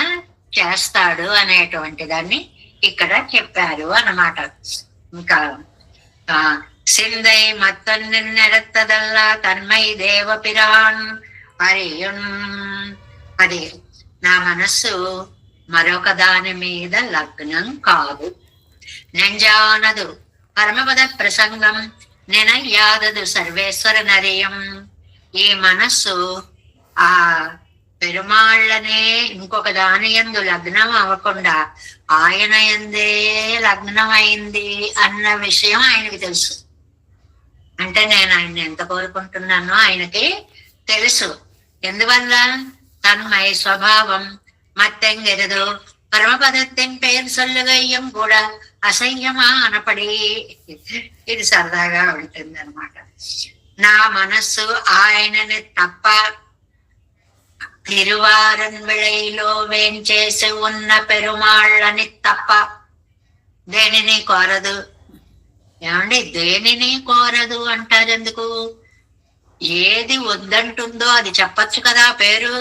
చేస్తాడు అనేటువంటి దాన్ని ఇక్కడ చెప్పారు అన్నమాట. ఇంకా సిందై మత్తన్ని నెరత్తదల్లా తన్మై దేవ పిరాన్ అరియున్, అది నా మనస్సు మరొక దాని మీద లగ్నం కాదు. నెంజానదు పరమపద ప్రసంగం నినయ్యాదదు సర్వేశ్వర నరియం. ఈ మనస్సు ఆ పెరుమాళ్ళనే ఇంకొక దాని యందు లగ్నం అవ్వకుండా ఆయన యందే లగ్నం అయింది అన్న విషయం ఆయనకి తెలుసు. అంటే నేను ఆయన ఎంత కోరుకుంటున్నానో ఆయనకి తెలుసు. ఎందువల్ల? தன்மை ஸ்வபாவம் மத்தெங்கிறது పరమపదత్తిన్ పేరు సొల్లుగయ్యం కూడా అసహ్యమానపడి. ఇది సరదాగా ఉంటుంది అనమాట. నా మనస్సు ఆయనని తప్ప తిరువారన్ విళైలో వేంచేసి ఉన్న పెరుమాళ్ళని తప్ప దేనిని కోరదు. ఏమండి, దేనిని కోరదు అంటారు ఎందుకు? ఏది వద్దంటుందో అది చెప్పచ్చు కదా పేరు.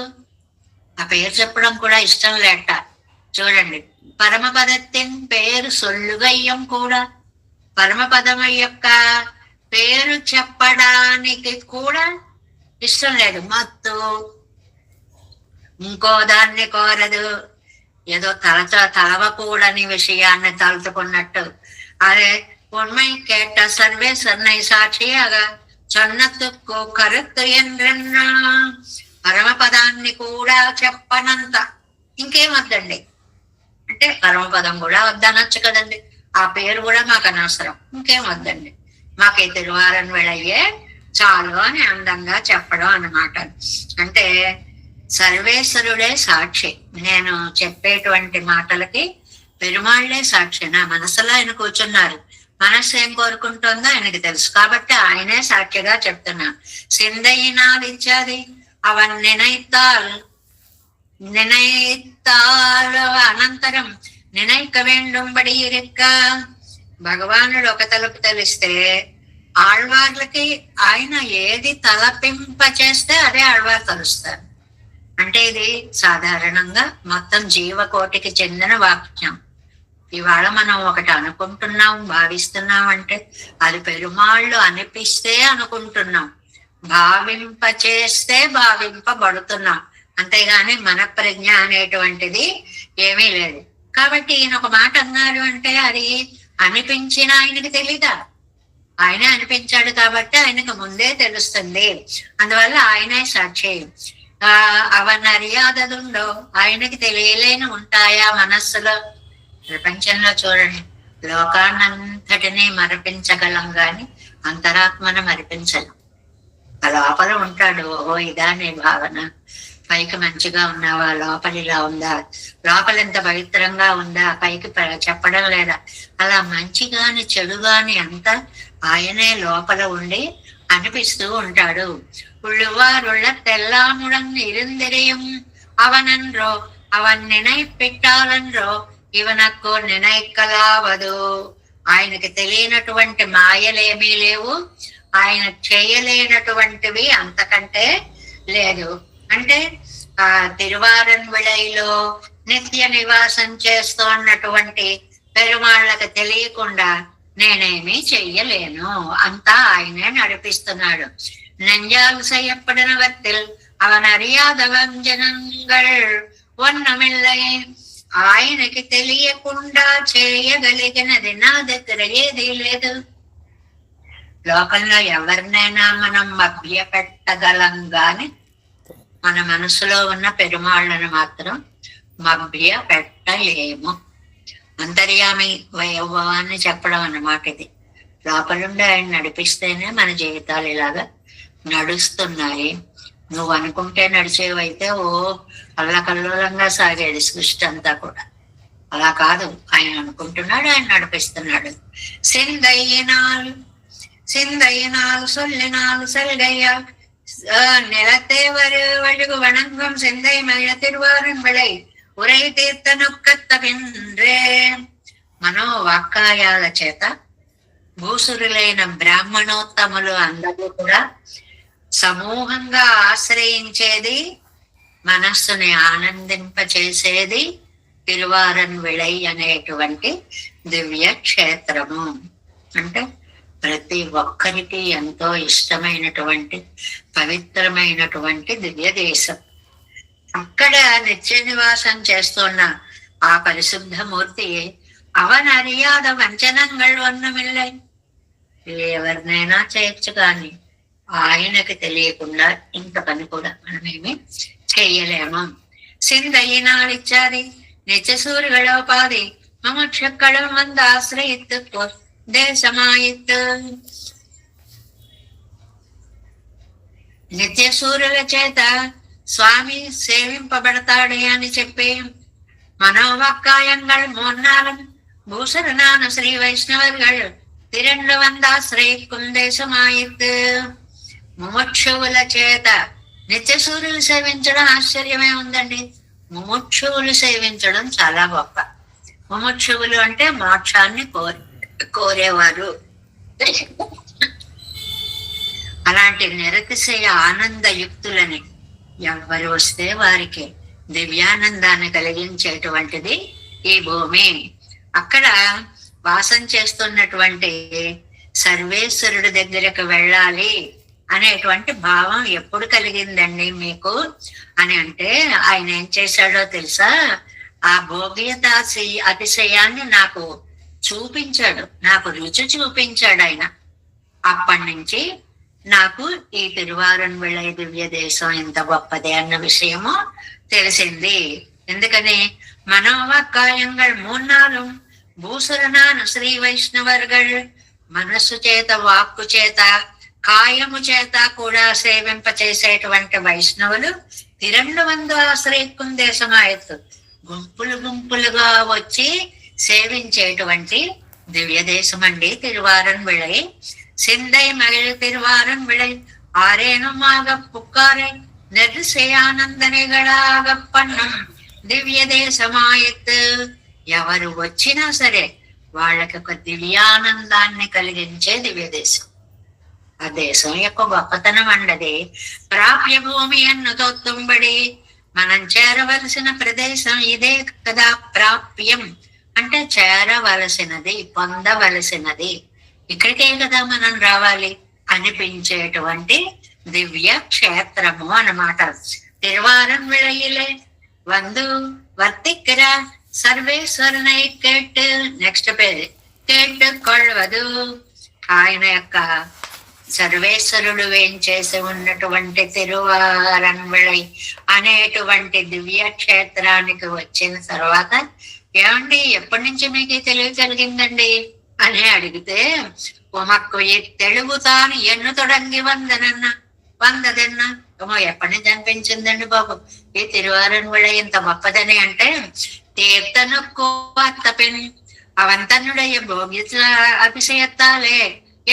ఆ పేరు చెప్పడం కూడా ఇష్టం లేట. చూడండి, పరమపదత్తిన్ పేరు సొల్లుగయ్యం కూడా, పరమపదం యొక్క పేరు చెప్పడానికి కూడా ఇష్టం లేదు. మత్తు ఇంకో దాన్ని కోరదు. ఏదో తలవకూడని విషయాన్ని తలుచుకున్నట్టు. అదే ఉண்மை கேட்ட సర్వేశ్వరனை సాక్షిగా சொன்னத்துக்கு కరుత్తు ఎండ్రన్నా. పరమపదాన్ని కూడా చెప్పనంత ఇంకేం వద్దండి అంటే, పరమపదం కూడా వద్దనొచ్చు కదండి. ఆ పేరు కూడా మాకు అనవసరం, ఇంకేం వద్దండి, మాకు ఈ తిరువారన్ విళయ్యే చాలు అని అందంగా చెప్పడం అన్నమాట. అంటే సర్వేశ్వరుడే సాక్షి. నేను చెప్పేటువంటి మాటలకి పెరుమాళ్లే సాక్షి. నా మనసులో ఆయన కూర్చున్నారు. మనస్సు ఏం కోరుకుంటుందో ఆయనకి తెలుసు కాబట్టి ఆయనే సాక్షిగా చెప్తున్నా. సింధయినాలు ఇచ్చాది అవన్ నినైతాలు అనంతరం నినైక వేండుంబడి ఇరుక్క. భగవానుడు ఒక తలుపు తెలిస్తే ఆళ్వార్లకి ఆయన ఏది తలపింప చేస్తే అదే ఆళ్వారు తలుస్తారు. అంటే ఇది సాధారణంగా మొత్తం జీవకోటికి చెందిన వాక్యం. ఇవాళ మనం ఒకటి అనుకుంటున్నాం, భావిస్తున్నాం అంటే అది పెరుమాళ్ళు అనిపిస్తే అనుకుంటున్నాం, భావింప చేస్తే భావింపబడుతున్నాం. అంతేగాని మన ప్రజ్ఞ అనేటువంటిది ఏమీ లేదు. కాబట్టి ఈయన ఒక మాట అన్నారు అంటే అది అనిపించిన ఆయనకి తెలీదా? ఆయనే అనిపించాడు కాబట్టి ఆయనకు ముందే తెలుస్తుంది. అందువల్ల ఆయనే సాక్షి. అవన్నీ అరియాదదుండో ఆయనకి తెలియలేని ఉంటాయా మనస్సులో? ప్రపంచంలో చూడండి, లోకాన్నంతటినీ మరిపించగలం గాని అంతరాత్మను మరిపించలేం. లోపల ఉంటాడు, ఓహో ఇదా నీ భావన, పైకి మంచిగా ఉన్నావా, లోపల ఇలా ఉందా, లోపల ఎంత పవిత్రంగా ఉందా, పైకి చెప్పడం లేదా. అలా మంచి గాని చెడు గాని అంతా ఆయనే లోపల ఉండి అనిపిస్తూ ఉంటాడు. ఉళ్ళువారుళ్ళ తెల్లాముడం ఇరుందిరియం అవనన్రో అవన్ నినైపిట్టాలన్రో ఇవనకు నినైకలావదు. ఆయనకి తెలియనటువంటి మాయలేమీ లేవు, ఆయన చేయలేనటువంటివి అంతకంటే లేదు. అంటే ఆ తిరువారన్ విళైలో నిత్య నివాసం చేస్తున్నటువంటి పెరుమాళ్ళకి తెలియకుండా నేనేమీ చెయ్యలేను, అంతా ఆయనే నడిపిస్తున్నాడు. நெஞ்சால் செய்யப்படனவற்றில் அவன் அறியாத வஞ்சனங்கள் ஒன்னமில்லை. ఆయనకి తెలియకుండా చేయగలిగినది నా దగ్గర ఏదీ లేదు. లోకంలో ఎవరినైనా మనం మభ్య పెట్టగలం గాని మన మనసులో ఉన్న పెరుమాళ్ళను మాత్రం మభ్య పెట్టలేము. అంతర్యామి వైభవాన్ని చెప్పడం అన్నమాట ఇది. లోపలుండి ఆయన నడిపిస్తేనే మన జీవితాలు ఇలాగా నడుస్తున్నాయి. నువ్వు అనుకుంటే నడిచేవైతే అల్లకల్లోలంగా సాగేది సృష్టి అంతా కూడా. అలా కాదు, ఆయన అనుకుంటున్నాడు, ఆయన నడిపిస్తున్నాడు. సిందయ్యనాలు సొల్లినాలు సల్గయ్య నిలతే వழுగు వణంగం సిందై మయ తిరువారన్ విళై ఉరై తీర్థనొక్కత్త పిన్రే. మనోవాక్కాయాల చేత భూసురులైన బ్రాహ్మణోత్తములు అందరూ కూడా సమూహంగా ఆశ్రయించేది, మనస్సుని ఆనందింపచేసేది తిరువారన్ విళై అనేటువంటి దివ్య క్షేత్రము. అంటే ప్రతి ఒక్కరికి ఎంతో ఇష్టమైనటువంటి పవిత్రమైనటువంటి దివ్య దేశం. అక్కడ నిత్య నివాసం చేస్తున్న ఆ పరిశుద్ధ మూర్తి అవన్ అరియాద వంచనంగల్ వన్నమిల్లై. ఎవరినైనా చేయొచ్చు కానీ ఆయనకి తెలియకుండా ఇంత పని కూడా మనమేమి చేయలేము. సిందయ్యనాలిచ్చాది నిత్యసూర్యుಗಳೋಪಾದಿ మమక్షక్కళ మంద ఆశ్రయిత్తు దేశమాయిత్తు. నిత్య సూర్యుల చేత స్వామి సేవింపబడతాడే అని చెప్పి మనోவாக்காயங்கள் மூன்னாலும் பூசரனான ஸ்ரீ வைஷ்ணவர்கள் திரண்டு வந்தாశ్రయిக்கும் దేశమాయిత్. ముముక్షువుల చేత నిత్యసూర్యులు సేవించడం ఆశ్చర్యమే ఉందండి. ముముక్షువులు సేవించడం చాలా గొప్ప. ముముక్షువులు అంటే మోక్షాన్ని కోరేవారు. అలాంటి నిరతిశయ ఆనందయుక్తులని ఎవరు వస్తే వారికి దివ్యానందాన్ని కలిగించేటువంటిది ఈ భూమి. అక్కడ వాసం చేస్తున్నటువంటి సర్వేశ్వరుడి దగ్గరకు వెళ్ళాలి అనేటువంటి భావం ఎప్పుడు కలిగిందండి మీకు అని అంటే, ఆయన ఏం చేశాడో తెలుసా? ఆ భోగ్యతాసి అతిశయాన్ని నాకు చూపించాడు, నాకు రుచి చూపించాడు ఆయన. అప్పటి నుంచి నాకు ఈ తిరువారన్విళై దివ్య దేశం ఎంత గొప్పది అన్న విషయము తెలిసింది. ఎందుకని మనోవాక్కాయంగా మూన్నాலும் భూసరనాను శ్రీ వైష్ణవర్గల్ మనస్సు చేత, వాక్కు చేత, కాయము చేత కూడా సేవింప చేసేటువంటి వైష్ణవులు తిరండు వంద ఆశ్రయిక్కుం దేశమాయత్తు, గుంపులు గుంపులుగా వచ్చి సేవించేటువంటి దివ్య దేశం అండి తిరువారన్విళై. சிந்தை மகிழ் திருவாரன்விளை ஆரேனுமாக புக்காரை నిర్విషయానందనిగళాగ పన్నం దివ్య దేశమాయత్. ఎవరు వచ్చినా సరే వాళ్ళకి ఒక దివ్యానందాన్ని కలిగించే దివ్య దేశం. ఆ దేశం యొక్క గొప్పతనం అండది. ప్రాప్య భూమి అన్నుతో తుంబడి, మనం చేరవలసిన ప్రదేశం ఇదే కదా. ప్రాప్యం అంటే చేరవలసినది, పొందవలసినది, ఇక్కడికే కదా మనం రావాలి అనిపించేటువంటి దివ్య క్షేత్రము అన్నమాట. తిరువారన్విళయిలే వందు వర్తిక్కర సర్వేశ్వరనై కేట్. నెక్స్ట్ పేజ్ కేట్ కొల్వదు. ఆయన యొక్క సర్వేశ్వరుడు వేంచేసి ఉన్నటువంటి తిరువారన్విళై అనేటువంటి దివ్య క్షేత్రానికి వచ్చిన తర్వాత, ఏమండి ఎప్పటి నుంచి మీకు తెలివి కలిగిందండి అని అడిగితే, ఉమక్కు తెలుగుతాను ఎన్ను తొడంగి వందదెన్న. ఎప్పటి నుంచి అనిపించిందండి బాబు ఈ తిరువారన్విళై ఇంత గొప్పదని అంటే, తీర్థనుక్కు అత్తపెన్ అవంతన్నుడయ్య భోగ్య అభిషయత్తాలే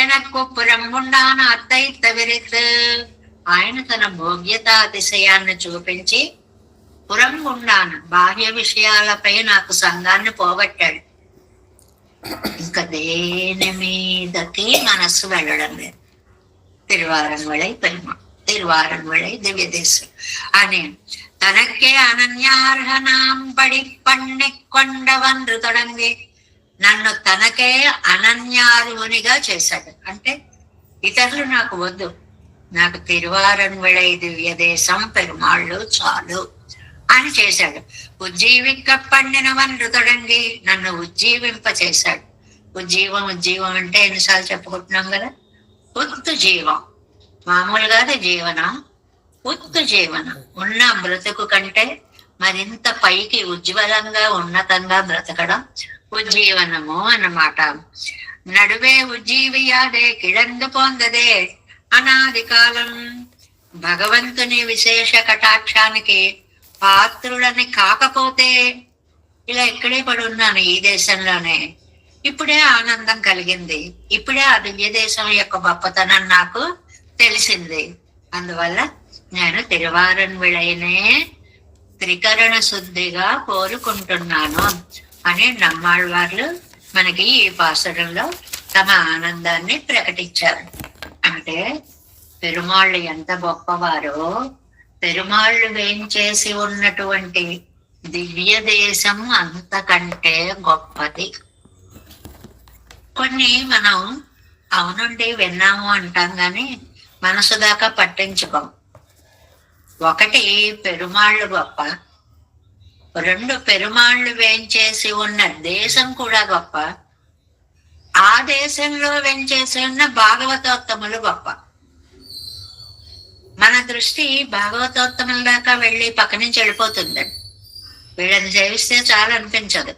ఎనక్కు పురంగుండాన అత్తయిత్త విరిత్. ఆయన తన భోగ్యత అతిశయాన్ని చూపించి పురంగుండాను బాహ్య విషయాలపై నాకు సంఘాన్ని పోగొట్టాడు. ఇంకా దేని మీదకి మనస్సు వెళ్ళడం లేదు. తిరువారన్విళై పెరుమాళ్, తిరువారన్విళై దివ్య దేశం అని తనకే అనన్యార్హనాం పడి పన్ని కొండవన్రు తొడంగి. నన్ను తనకే అనన్యార్హునిగా చేశాడు. అంటే ఇతరులు నాకు వద్దు, నాకు తిరువారన్విళై దివ్య దేశం పెరుమాళ్ళు చాలు అని చేశాడు. ఉజ్జీవిక పండిన వన్రు తొడంగి, నన్ను ఉజ్జీవింప చేశాడు. ఉజ్జీవం అంటే ఎన్నిసార్లు చెప్పుకుంటున్నాం కదా. ఉత్తు జీవం, మామూలుగా జీవనం, ఉత్తు జీవనం. ఉన్న బ్రతుకు కంటే మరింత పైకి ఉజ్వలంగా ఉన్నతంగా బ్రతకడం ఉజ్జీవనము అన్నమాట. నడువే ఉజ్జీవియాదే కిడందు పొందదే అనాది కాలం. భగవంతుని విశేష కటాక్షానికి పాత్రులని కాకపోతే ఇలా ఇక్కడే పడి ఉన్నాను ఈ దేశంలోనే. ఇప్పుడే ఆనందం కలిగింది, ఇప్పుడే ఆ దివ్య దేశం యొక్క గొప్పతనం నాకు తెలిసింది. అందువల్ల నేను తిరువారన్విళైనే త్రికరణ శుద్ధిగా కోరుకుంటున్నాను అని నమ్మాళ్ళవార్లు మనకి ఈ పాసురంలో తమ ఆనందాన్ని ప్రకటించారు. అంటే పెరుమాళ్ళు ఎంత గొప్పవారో, పెరుమాళ్ళు వేంచేసి ఉన్నటువంటి దివ్య దేశం అంతకంటే గొప్పది. కొన్ని మనం అవునండి విన్నాము అంటాం గాని మనసు దాకా పట్టించుకోం. ఒకటి పెరుమాళ్ళు గొప్ప, రెండు పెరుమాళ్ళు వేంచేసి ఉన్న దేశం కూడా గొప్ప, ఆ దేశంలో వేంచేసి ఉన్న భాగవతోత్తములు గొప్ప. మన దృష్టి భాగవతోత్తముల దాకా వెళ్ళి పక్క నుంచి వెళ్ళిపోతుందండి. వీళ్ళని సేవిస్తే చాలా అనిపించదు,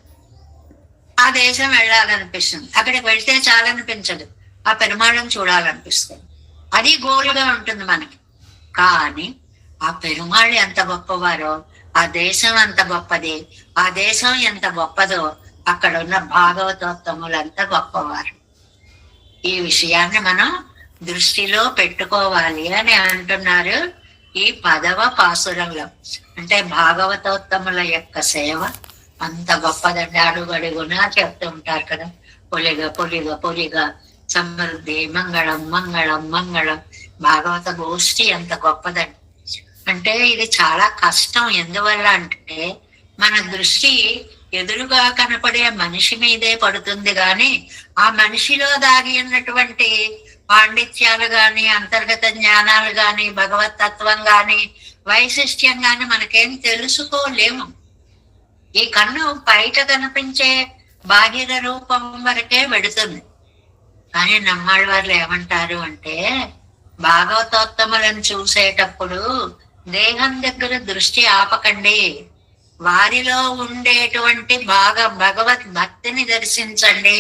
ఆ దేశం వెళ్ళాలనిపిస్తుంది. అక్కడికి వెళ్తే చాలా అనిపించదు, ఆ పెరుమాళం చూడాలనిపిస్తుంది. అది గోలుగా ఉంటుంది మనకి. కానీ ఆ పెరుమాళ్ళు ఎంత గొప్పవారో ఆ దేశం అంత గొప్పది, ఆ దేశం ఎంత గొప్పదో అక్కడ ఉన్న భాగవతోత్తములంతా గొప్పవారు. ఈ విషయాన్ని మనం దృష్టిలో పెట్టుకోవాలి అని అంటున్నారు ఈ 10వ పాసురంలో. అంటే భాగవతోత్తముల యొక్క సేవ అంత గొప్పదండి. అడుగడుగునా చెప్తూ ఉంటారు కదా, పొలిగ పొలిగ పొలిగ సమృద్ధి మంగళం మంగళం మంగళం. భాగవత గోష్ఠి ఎంత గొప్పదండి. అంటే ఇది చాలా కష్టం. ఎందువల్ల అంటే మన దృష్టి ఎదురుగా కనపడే మనిషి మీదే పడుతుంది గాని ఆ మనిషిలో దాగి ఉన్నటువంటి పాండిత్యాలు గాని, అంతర్గత జ్ఞానాలు గాని, భగవతత్వం గాని, వైశిష్ట్యం గాని మనకేం తెలుసుకోలేము. ఈ కన్ను బయట కనిపించే బాహిర రూపం వరకే వెడుతుంది. కానీ నమ్మాళ్ళ వాళ్ళు ఏమంటారు అంటే, భాగవతోత్తములను చూసేటప్పుడు దేహం దగ్గర దృష్టి ఆపకండి, వారిలో ఉండేటువంటి భగవత్ భక్తిని దర్శించండి,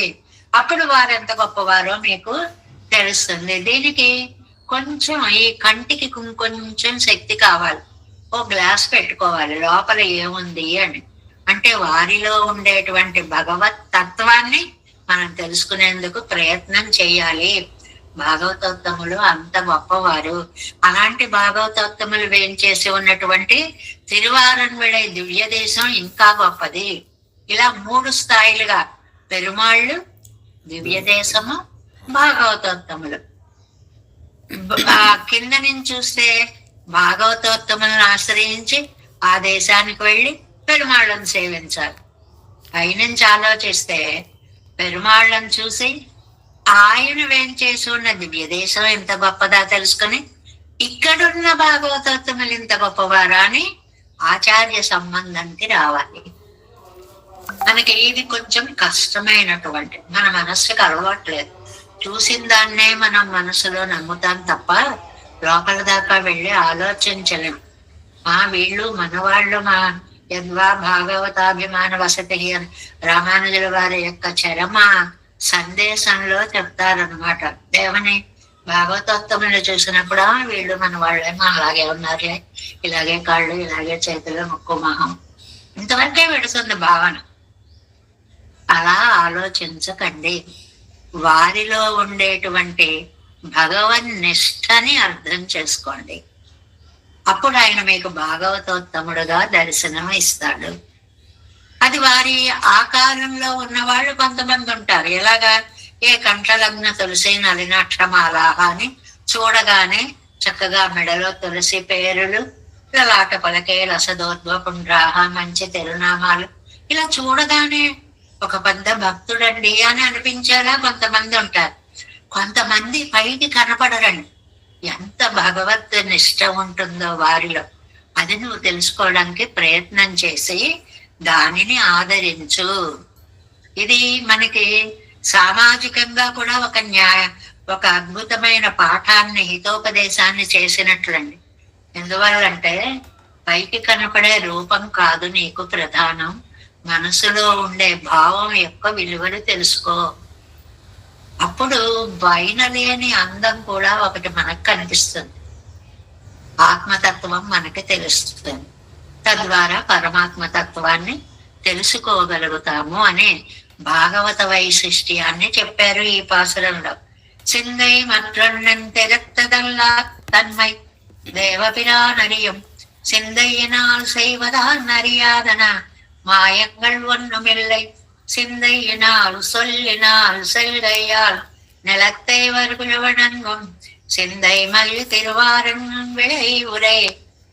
అప్పుడు వారు ఎంత గొప్పవారో మీకు తెలుస్తుంది. దీనికి కొంచెం ఈ కంటికి కొంచెం శక్తి కావాలి. ఓ గ్లాస్ పెట్టుకోవాలి, లోపల ఏముంది అని. అంటే వారిలో ఉండేటువంటి భగవత్ తత్వాన్ని మనం తెలుసుకునేందుకు ప్రయత్నం చేయాలి. భాగవతోత్తములు అంత గొప్పవారు. అలాంటి భాగవతోత్తములు వేయించేసి ఉన్నటువంటి తిరువారన్విళై దివ్య దేశం ఇంకా గొప్పది. ఇలా 3 స్థాయిలుగా పెరుమాళ్ళు, దివ్య దేశము, భాగవతోత్తములు. కింద నుంచి చూస్తే భాగవతోత్తములను ఆశ్రయించి ఆ దేశానికి వెళ్ళి పెరుమాళ్ళను సేవించాలి. పైనుంచి ఆలోచిస్తే పెరుమాళ్ళను చూసి ఆయన వేంచేసి ఉన్న దివ్య దేశం ఎంత గొప్పదా తెలుసుకుని ఇక్కడున్న భాగవతోత్తములు ఇంత గొప్పవారా అని ఆచార్య సంబంధానికి రావాలి. మనకి ఇది కొంచెం కష్టమైనటువంటి, మన మనస్సుకి అలవాట్లేదు. చూసిన దాన్నే మనం మనసులో నమ్ముతాం తప్ప లోపల దాకా వెళ్ళి ఆలోచించలేం. వీళ్ళు మనవాళ్ళు, మా యద్వా భాగవతాభిమాన వసతి అని రామానుజుల వారి యొక్క చరమ సందేశంలో చెప్తారనమాట. దేవని భాగవతోత్తములు చూసినప్పుడు వీళ్ళు మన వాళ్ళేమో అలాగే ఉన్నారు, ఇలాగే కాళ్ళు, ఇలాగే చేతులు, ముక్కు, మొహం, ఇంతవరకే పెడుతుంది భావన. అలా ఆలోచించకండి. వారిలో ఉండేటువంటి భగవన్ నిష్టని అర్థం చేసుకోండి. అప్పుడు ఆయన మీకు భాగవతోత్తముడుగా దర్శనం ఇస్తాడు. అది వారి ఆకారంలో ఉన్నవాళ్ళు కొంతమంది ఉంటారు. ఎలాగా, ఏ కంఠలగ్న తులసి నలినాక్షమాల అని చూడగానే చక్కగా మెడలో తులసి పేరులు, లలాట పలకే రసదోద్వ పుండ్రాహ, మంచి తిరునామాలు, ఇలా చూడగానే ఒక పెద్ద భక్తుడండి అని అనిపించేలా కొంతమంది ఉంటారు. కొంతమంది పైకి కనపడరండి. ఎంత భగవత్ నిష్ట ఉంటుందో వారిలో, అది నువ్వు తెలుసుకోవడానికి ప్రయత్నం చేసి దానిని ఆదరించు. ఇది మనకి సామాజికంగా కూడా ఒక అద్భుతమైన పాఠాన్ని, హితోపదేశాన్ని చేసినట్లండి. ఎందువల్లంటే పైకి కనపడే రూపం కాదు నీకు ప్రధానం, మనసులో ఉండే భావం యొక్క విలువలు తెలుసుకో. అప్పుడు పైన లేని అందం కూడా ఒకటి మనకు కనిపిస్తుంది, ఆత్మతత్వం మనకి తెలుస్తుంది. తద్వారా పరమాత్మ తత్వాన్ని తెలుసుకోగలుగుతాము అనే భాగవత వైశిష్ట్యాన్ని చెప్పారు ఈ పాసురంలో. సింగై మற்றொன்னன் திறத்ததல்லாத் தன்மை தேவபிரான் அறியும் சிந்தையினால் செய்வதான் அறியாதன மாயங்கள் ஒன்றுமில்லை சிந்தையினால் சொல்லினால் செல்கையால் நிலத்தை வர்குழவணங்கும் சிந்தை மல் తిరువారన్విళై ఉరై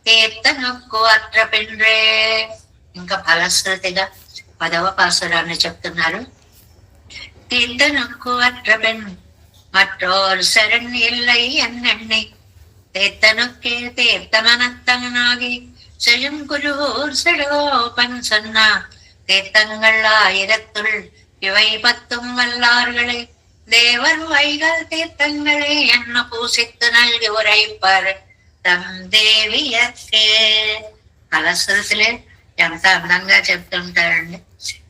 కీర్తనకు అత్ర పెండ్రే. ఇంకా ఫలశ్రుతిగా 10వ పాసురాన్ని చెప్తున్నారు. కీర్తనకు అత్ర పెన్ மற்றோர் சரண் இல்லை என்னெண்ணை தேத்தனுக்கே தேர்த்தமனத்தனாகி செழும் குருவூர் செடோபன் சொன்னா தேத்தங்கள் 1000 இவை 10 வல்லார்களே தேவர் வைகள் தீர்த்தங்களே என்ன பூசித்து நல்கி உரைப்பர் తమ్ దేవియకే. ఫలశ్రుతులే ఎంత అందంగా చెప్తుంటారండి.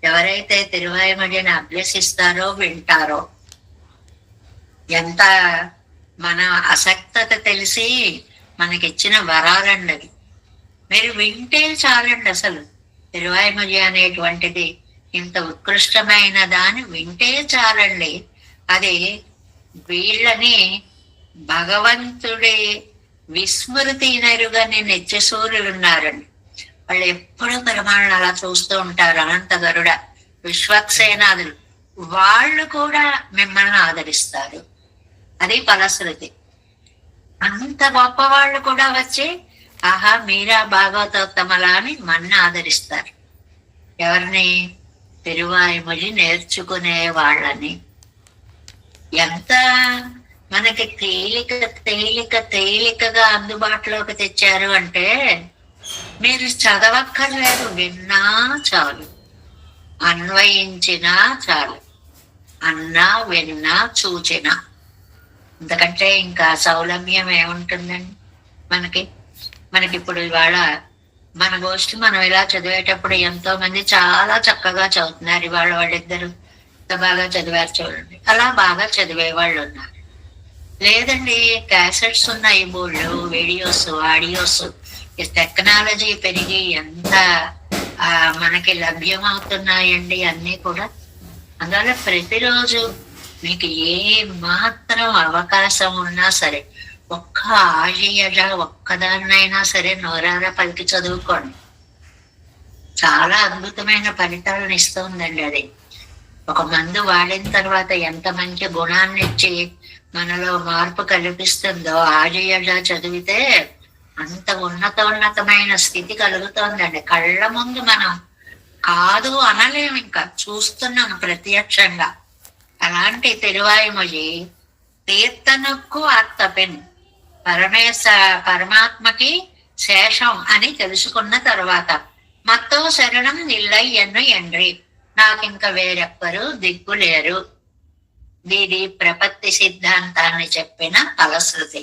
ఎవరైతే తిరువాయుమడిని అభ్యసిస్తారో, వింటారో, ఎంత మన అసక్తత తెలిసి మనకిచ్చిన వరాలండి అవి. మీరు వింటే చాలండి. అసలు తిరువాయిమొഴി అనేటువంటిది ఇంత ఉత్కృష్టమైన దాన్ని వింటే చాలండి. అది వీళ్ళని భగవంతుడి విస్మృతి నెరుగని నిత్యసూర్యులు ఉన్నారండి. వాళ్ళు ఎప్పుడూ పరిమాణాలు అలా చూస్తూ ఉంటారు. అనంత గరుడ, విశ్వక్సేనాదులు వాళ్ళు కూడా మిమ్మల్ని ఆదరిస్తారు. అది ఫలశ్రుతి. అంత గొప్ప వాళ్ళు కూడా వచ్చి ఆహా మీరా భాగవతోత్తమలా అని మన్ని ఆదరిస్తారు. ఎవరిని? తిరువాయిమొഴి నేర్చుకునే వాళ్ళని. ఎంత మనకి తేలికగా అందుబాటులోకి తెచ్చారు అంటే, మీరు చదవక్కర్లేదు, విన్నా చాలు, అన్వయించినా చాలు, అన్నా విన్నా చూచినా. ఎందుకంటే ఇంకా సౌలభ్యం ఏముంటుందండి మనకి ఇప్పుడు ఇవాళ మన గోష్ఠి మనం ఇలా చదివేటప్పుడు ఎంతో మంది చాలా చక్కగా చదువుతున్నారు. ఇవాళ వాళ్ళిద్దరు ఎంత బాగా చదివారు చూడండి. అలా బాగా చదివే వాళ్ళు ఉన్నారు. లేదండి, క్యాసెట్స్ ఉన్నాయి, బోళ్ళు వీడియోస్, ఆడియోస్, టెక్నాలజీ పెరిగి ఎంత మనకి లభ్యమవుతున్నాయండి అన్నీ కూడా. అందువల్ల ప్రతిరోజు మీకు ఏ మాత్రం అవకాశం ఉన్నా సరే ఒక్క ఆడియజ ఒక్కదాన్నైనా సరే నోరారా పలికి చదువుకోండి. చాలా అద్భుతమైన ఫలితాలను ఇస్తుందండి. అది ఒక మందు వాడిన తర్వాత ఎంత మంచి గుణాన్ని ఇచ్చి మనలో మార్పు కల్పిస్తుందో ఆడియజ చదివితే అంత ఉన్నతమైన స్థితి కలుగుతోందండి. కళ్ళ ముందు మనం కాదు అనలేము, ఇంకా చూస్తున్నాం ప్రత్యక్షంగా. అలాంటి తిరువాయిమొഴి తీర్థనకు ఆత్తపెన్, పరమాత్మకి శేషం అని తెలుసుకున్న తర్వాత మత్తో శరణం నిల్లయ్యను ఎండ్రి, నాకింక వేరెవ్వరు దిక్కు లేరు. దీని ప్రపత్తి సిద్ధాంతాన్ని చెప్పిన ఫలశ్రుతి.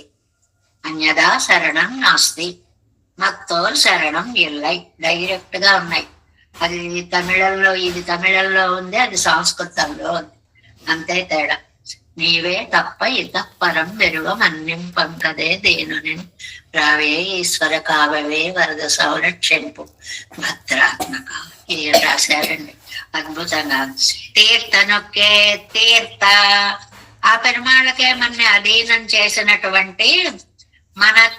అన్యదా శరణం నాస్తి, మత్తో శరణం ఇల్లై. డైరెక్ట్ గా ఉన్నాయి. అది తమిళంలో, ఇది తమిళంలో ఉంది, అది సంస్కృతంలో ఉంది, అంతే తేడా. నీవే తప్ప ఇతపరం వెరుగం అన్యం పంకదే దేనుని రావే ఈశ్వర కావవే వరద సంరక్షింపు భద్రాత్మక. ఏం రాశారండి అద్భుతంగా. తీర్థనొక్కే తీర్థ, ఆ పెరుమాళ్ళకే మన అధీనం చేసినటువంటి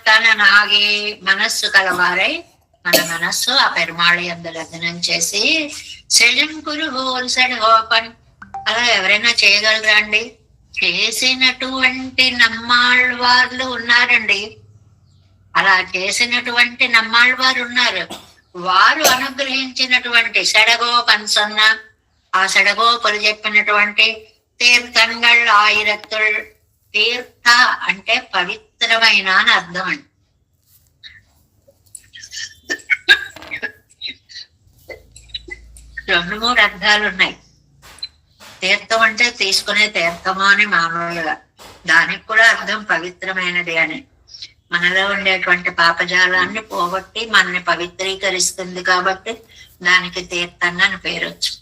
తన నాగి మనస్సు కలవారై మన మనస్సు ఆ పెరుమాళి యందు లగ్నం చేసి సెజంకురు హోల్సెడ్ ఓపన్. అలా ఎవరైనా చేయగలరా అండి? చేసినటువంటి నమ్మాళ్ళవార్లు ఉన్నారండి. అలా చేసినటువంటి నమ్మాళ్ళవారు ఉన్నారు. వారు అనుగ్రహించినటువంటి షడగోపన్సన్న, ఆ షడగోపులు చెప్పినటువంటి తీర్థంగళ్ ఆయిరత్తుల్. తీర్థ అంటే పవిత్రమైన అని అర్థం అండి. రెండు మూడు అర్థాలు ఉన్నాయి. తీర్థం అంటే తీసుకునే తీర్థము అని మామూలుగా, దానికి కూడా అర్థం పవిత్రమైనది అని. మనలో ఉండేటువంటి పాపజాలాన్ని పోగొట్టి మనని పవిత్రీకరిస్తుంది కాబట్టి దానికి తీర్థంగా అని పేరు వచ్చు.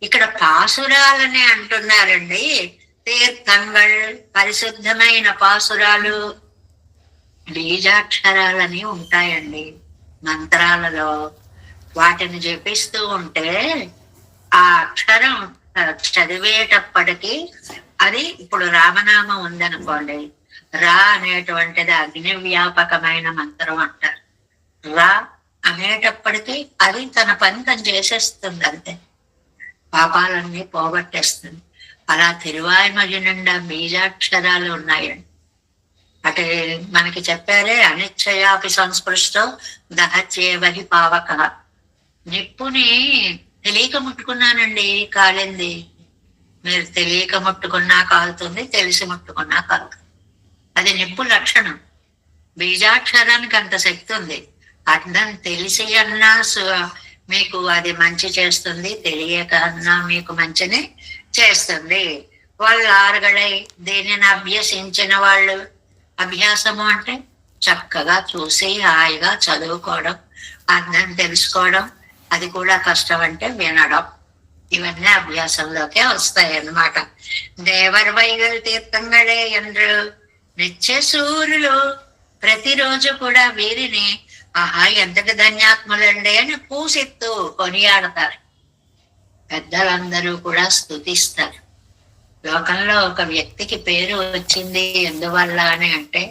ఇక్కడ పాసురాలని అంటున్నారండి. తీర్థంగళ్ పరిశుద్ధమైన పాసురాలు, బీజాక్షరాలని ఉంటాయండి మంత్రాలలో. వాటిని జపిస్తూ ఉంటే ఆ అక్షరం చదివేటప్పటికి అది, ఇప్పుడు రామనామం ఉందనుకోండి, రా అనేటువంటిది అగ్ని వ్యాపకమైన మంత్రం అంటారు. రా అనేటప్పటికీ అది తన పని తను చేసేస్తుంది, అంతే, పాపాలన్నీ పోగొట్టేస్తుంది. అలా తిరువాయిమొഴి నిండా బీజాక్షరాలు ఉన్నాయండి. అంటే మనకి చెప్పారే, అనిశ్చయాపి సంస్పృష్టో దహచ్యేవహి పావక. నిప్పుని తెలియక ముట్టుకున్నానండి, కాలింది. మీరు తెలియక ముట్టుకున్నా కాలుతుంది, తెలిసి ముట్టుకున్నా కాలుతుంది. అది నిప్పు లక్షణం. బీజాక్షరానికి అంత శక్తి ఉంది. అర్థం తెలిసి అన్నా మీకు అది మంచి చేస్తుంది, తెలియక అన్నా మీకు మంచిని చేస్తుంది. వాళ్ళు ఆరుగడై దీనిని అభ్యసించిన వాళ్ళు, అభ్యాసము అంటే చక్కగా చూసి హాయిగా చదువుకోవడం, అర్థం తెలుసుకోవడం, అది కూడా కష్టం అంటే వినడం, ఇవన్నీ అభ్యాసంలోకే వస్తాయి అన్నమాట. దేవర్ వైగల్ తీర్థంగళే ఎండ్రు నిత్య సూర్యులు ప్రతిరోజు కూడా వీరిని ఆహా ఎంతటి ధన్యాత్ములండి అని పూసెత్తు కొనియాడతారు. పెద్దలందరూ కూడా స్తుతిస్తారు. లోకంలో ఒక వ్యక్తికి పేరు వచ్చింది ఎందువల్ల అని అంటే,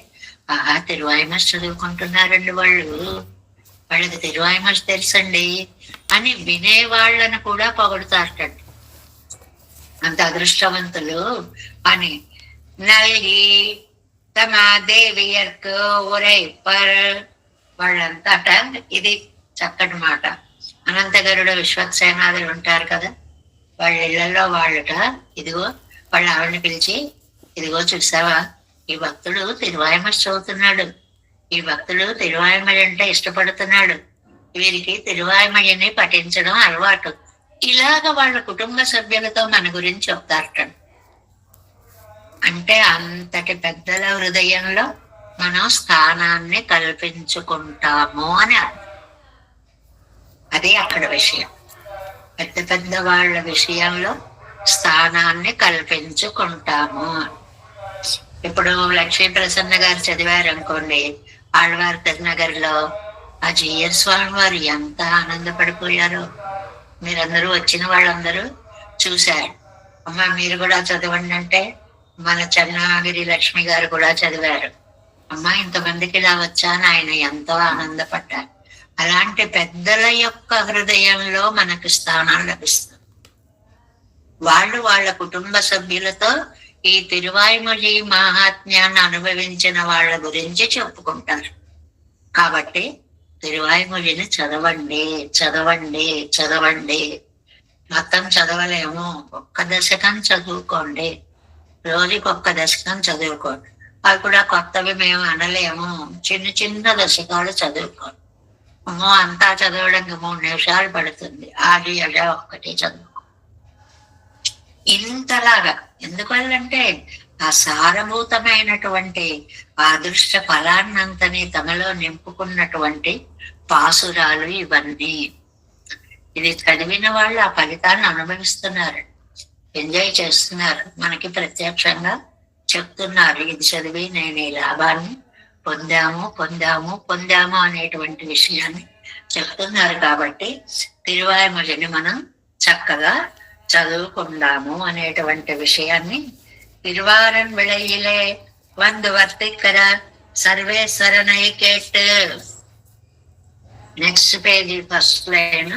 ఆహా తిరువాయిమస్ చదువుకుంటున్నారండి వాళ్ళకి తిరువాయిమస్ తెలుసండి అని వినేవాళ్ళను కూడా పొగుడుతారటండి. అంత అదృష్టవంతులు అని. నల్గి తమ దేవియర్కు ఉరైపర్ వాళ్ళంతట. ఇది చక్కటి మాట. అనంతగరుడు విశ్వక్సేనాదులు ఉంటారు కదా, వాళ్ళ ఇళ్లలో వాళ్ళట ఇదిగో వాళ్ళ ఆవిడని పిలిచి, ఇదిగో చూసావా ఈ భక్తుడు తిరువాయిమస్ చదువుతున్నాడు, ఈ భక్తుడు తిరువాయిమడి అంటే ఇష్టపడుతున్నాడు, వీరికి తిరువాయిమడిని పఠించడం అలవాటు. ఇలాగ వాళ్ళ కుటుంబ సభ్యులతో మన గురించి చెప్తారట. అంటే అంతటి పెద్దల హృదయంలో మనం స్థానాన్ని కల్పించుకుంటాము అని అర్థం. అది అక్కడ విషయం. పెద్ద పెద్ద వాళ్ళ విషయంలో స్థానాన్ని కల్పించుకుంటాము. ఇప్పుడు లక్ష్మీ ప్రసన్న గారు చదివారు అనుకోండి, ఆళ్వార్ తిరునగర్లో ఆ జిఎస్ స్వామి వారు ఎంత ఆనందపడిపోయారో మీరందరూ వచ్చిన వాళ్ళందరూ చూశారు. అమ్మ మీరు కూడా చదవండి అంటే మన చెన్నాగిరి లక్ష్మి గారు కూడా చదివారు. అమ్మ ఇంతమందికి ఇలా వచ్చాను ఆయన ఎంతో ఆనందపడ్డారు. అలాంటి పెద్దల యొక్క హృదయంలో మనకు స్థానం లభిస్తుంది. వాళ్ళు వాళ్ళ కుటుంబ సభ్యులతో ఈ తిరువాయిమొഴി మహాత్మ్యాన్ని అనుభవించిన వాళ్ళ గురించి చెప్పుకుంటారు. కాబట్టి తిరువాయిమొഴിని చదవండి చదవండి చదవండి. మొత్తం చదవలేము, ఒక్క దశకం చదువుకోండి, రోజుకి ఒక్క దశకం చదువుకోండి. అవి కూడా కొత్తవి మేము అనలేము, చిన్న చిన్న దశకాలు చదువుకోండి. అంతా చదవడానికి 3 నిమిషాలు పడుతుంది. ఆది అలా ఒక్కటి చదువుకో. ఇంతలాగా ఎందువల్లంటే ఆ సారభూతమైనటువంటి అదృష్ట ఫలాన్నంతని తమలో నింపుకున్నటువంటి పాసురాలు ఇవన్నీ. ఇది చదివిన వాళ్ళు ఆ ఫలితాన్ని అనుభవిస్తున్నారు, ఎంజాయ్ చేస్తున్నారు, మనకి ప్రత్యక్షంగా చెప్తున్నారు. ఇది చదివి నేను ఈ లాభాన్ని పొందాము అనేటువంటి విషయాన్ని చెప్తున్నారు. కాబట్టి తిరువాయిమొழிని మనం చక్కగా చదువుకుందాము అనేటువంటి విషయాన్ని తిరువారన్ విళయిలే వందు వర్తిక్కర సర్వేశ్వరనై కేట్. నెక్స్ట్ పేజీ ఫస్ట్ లైన్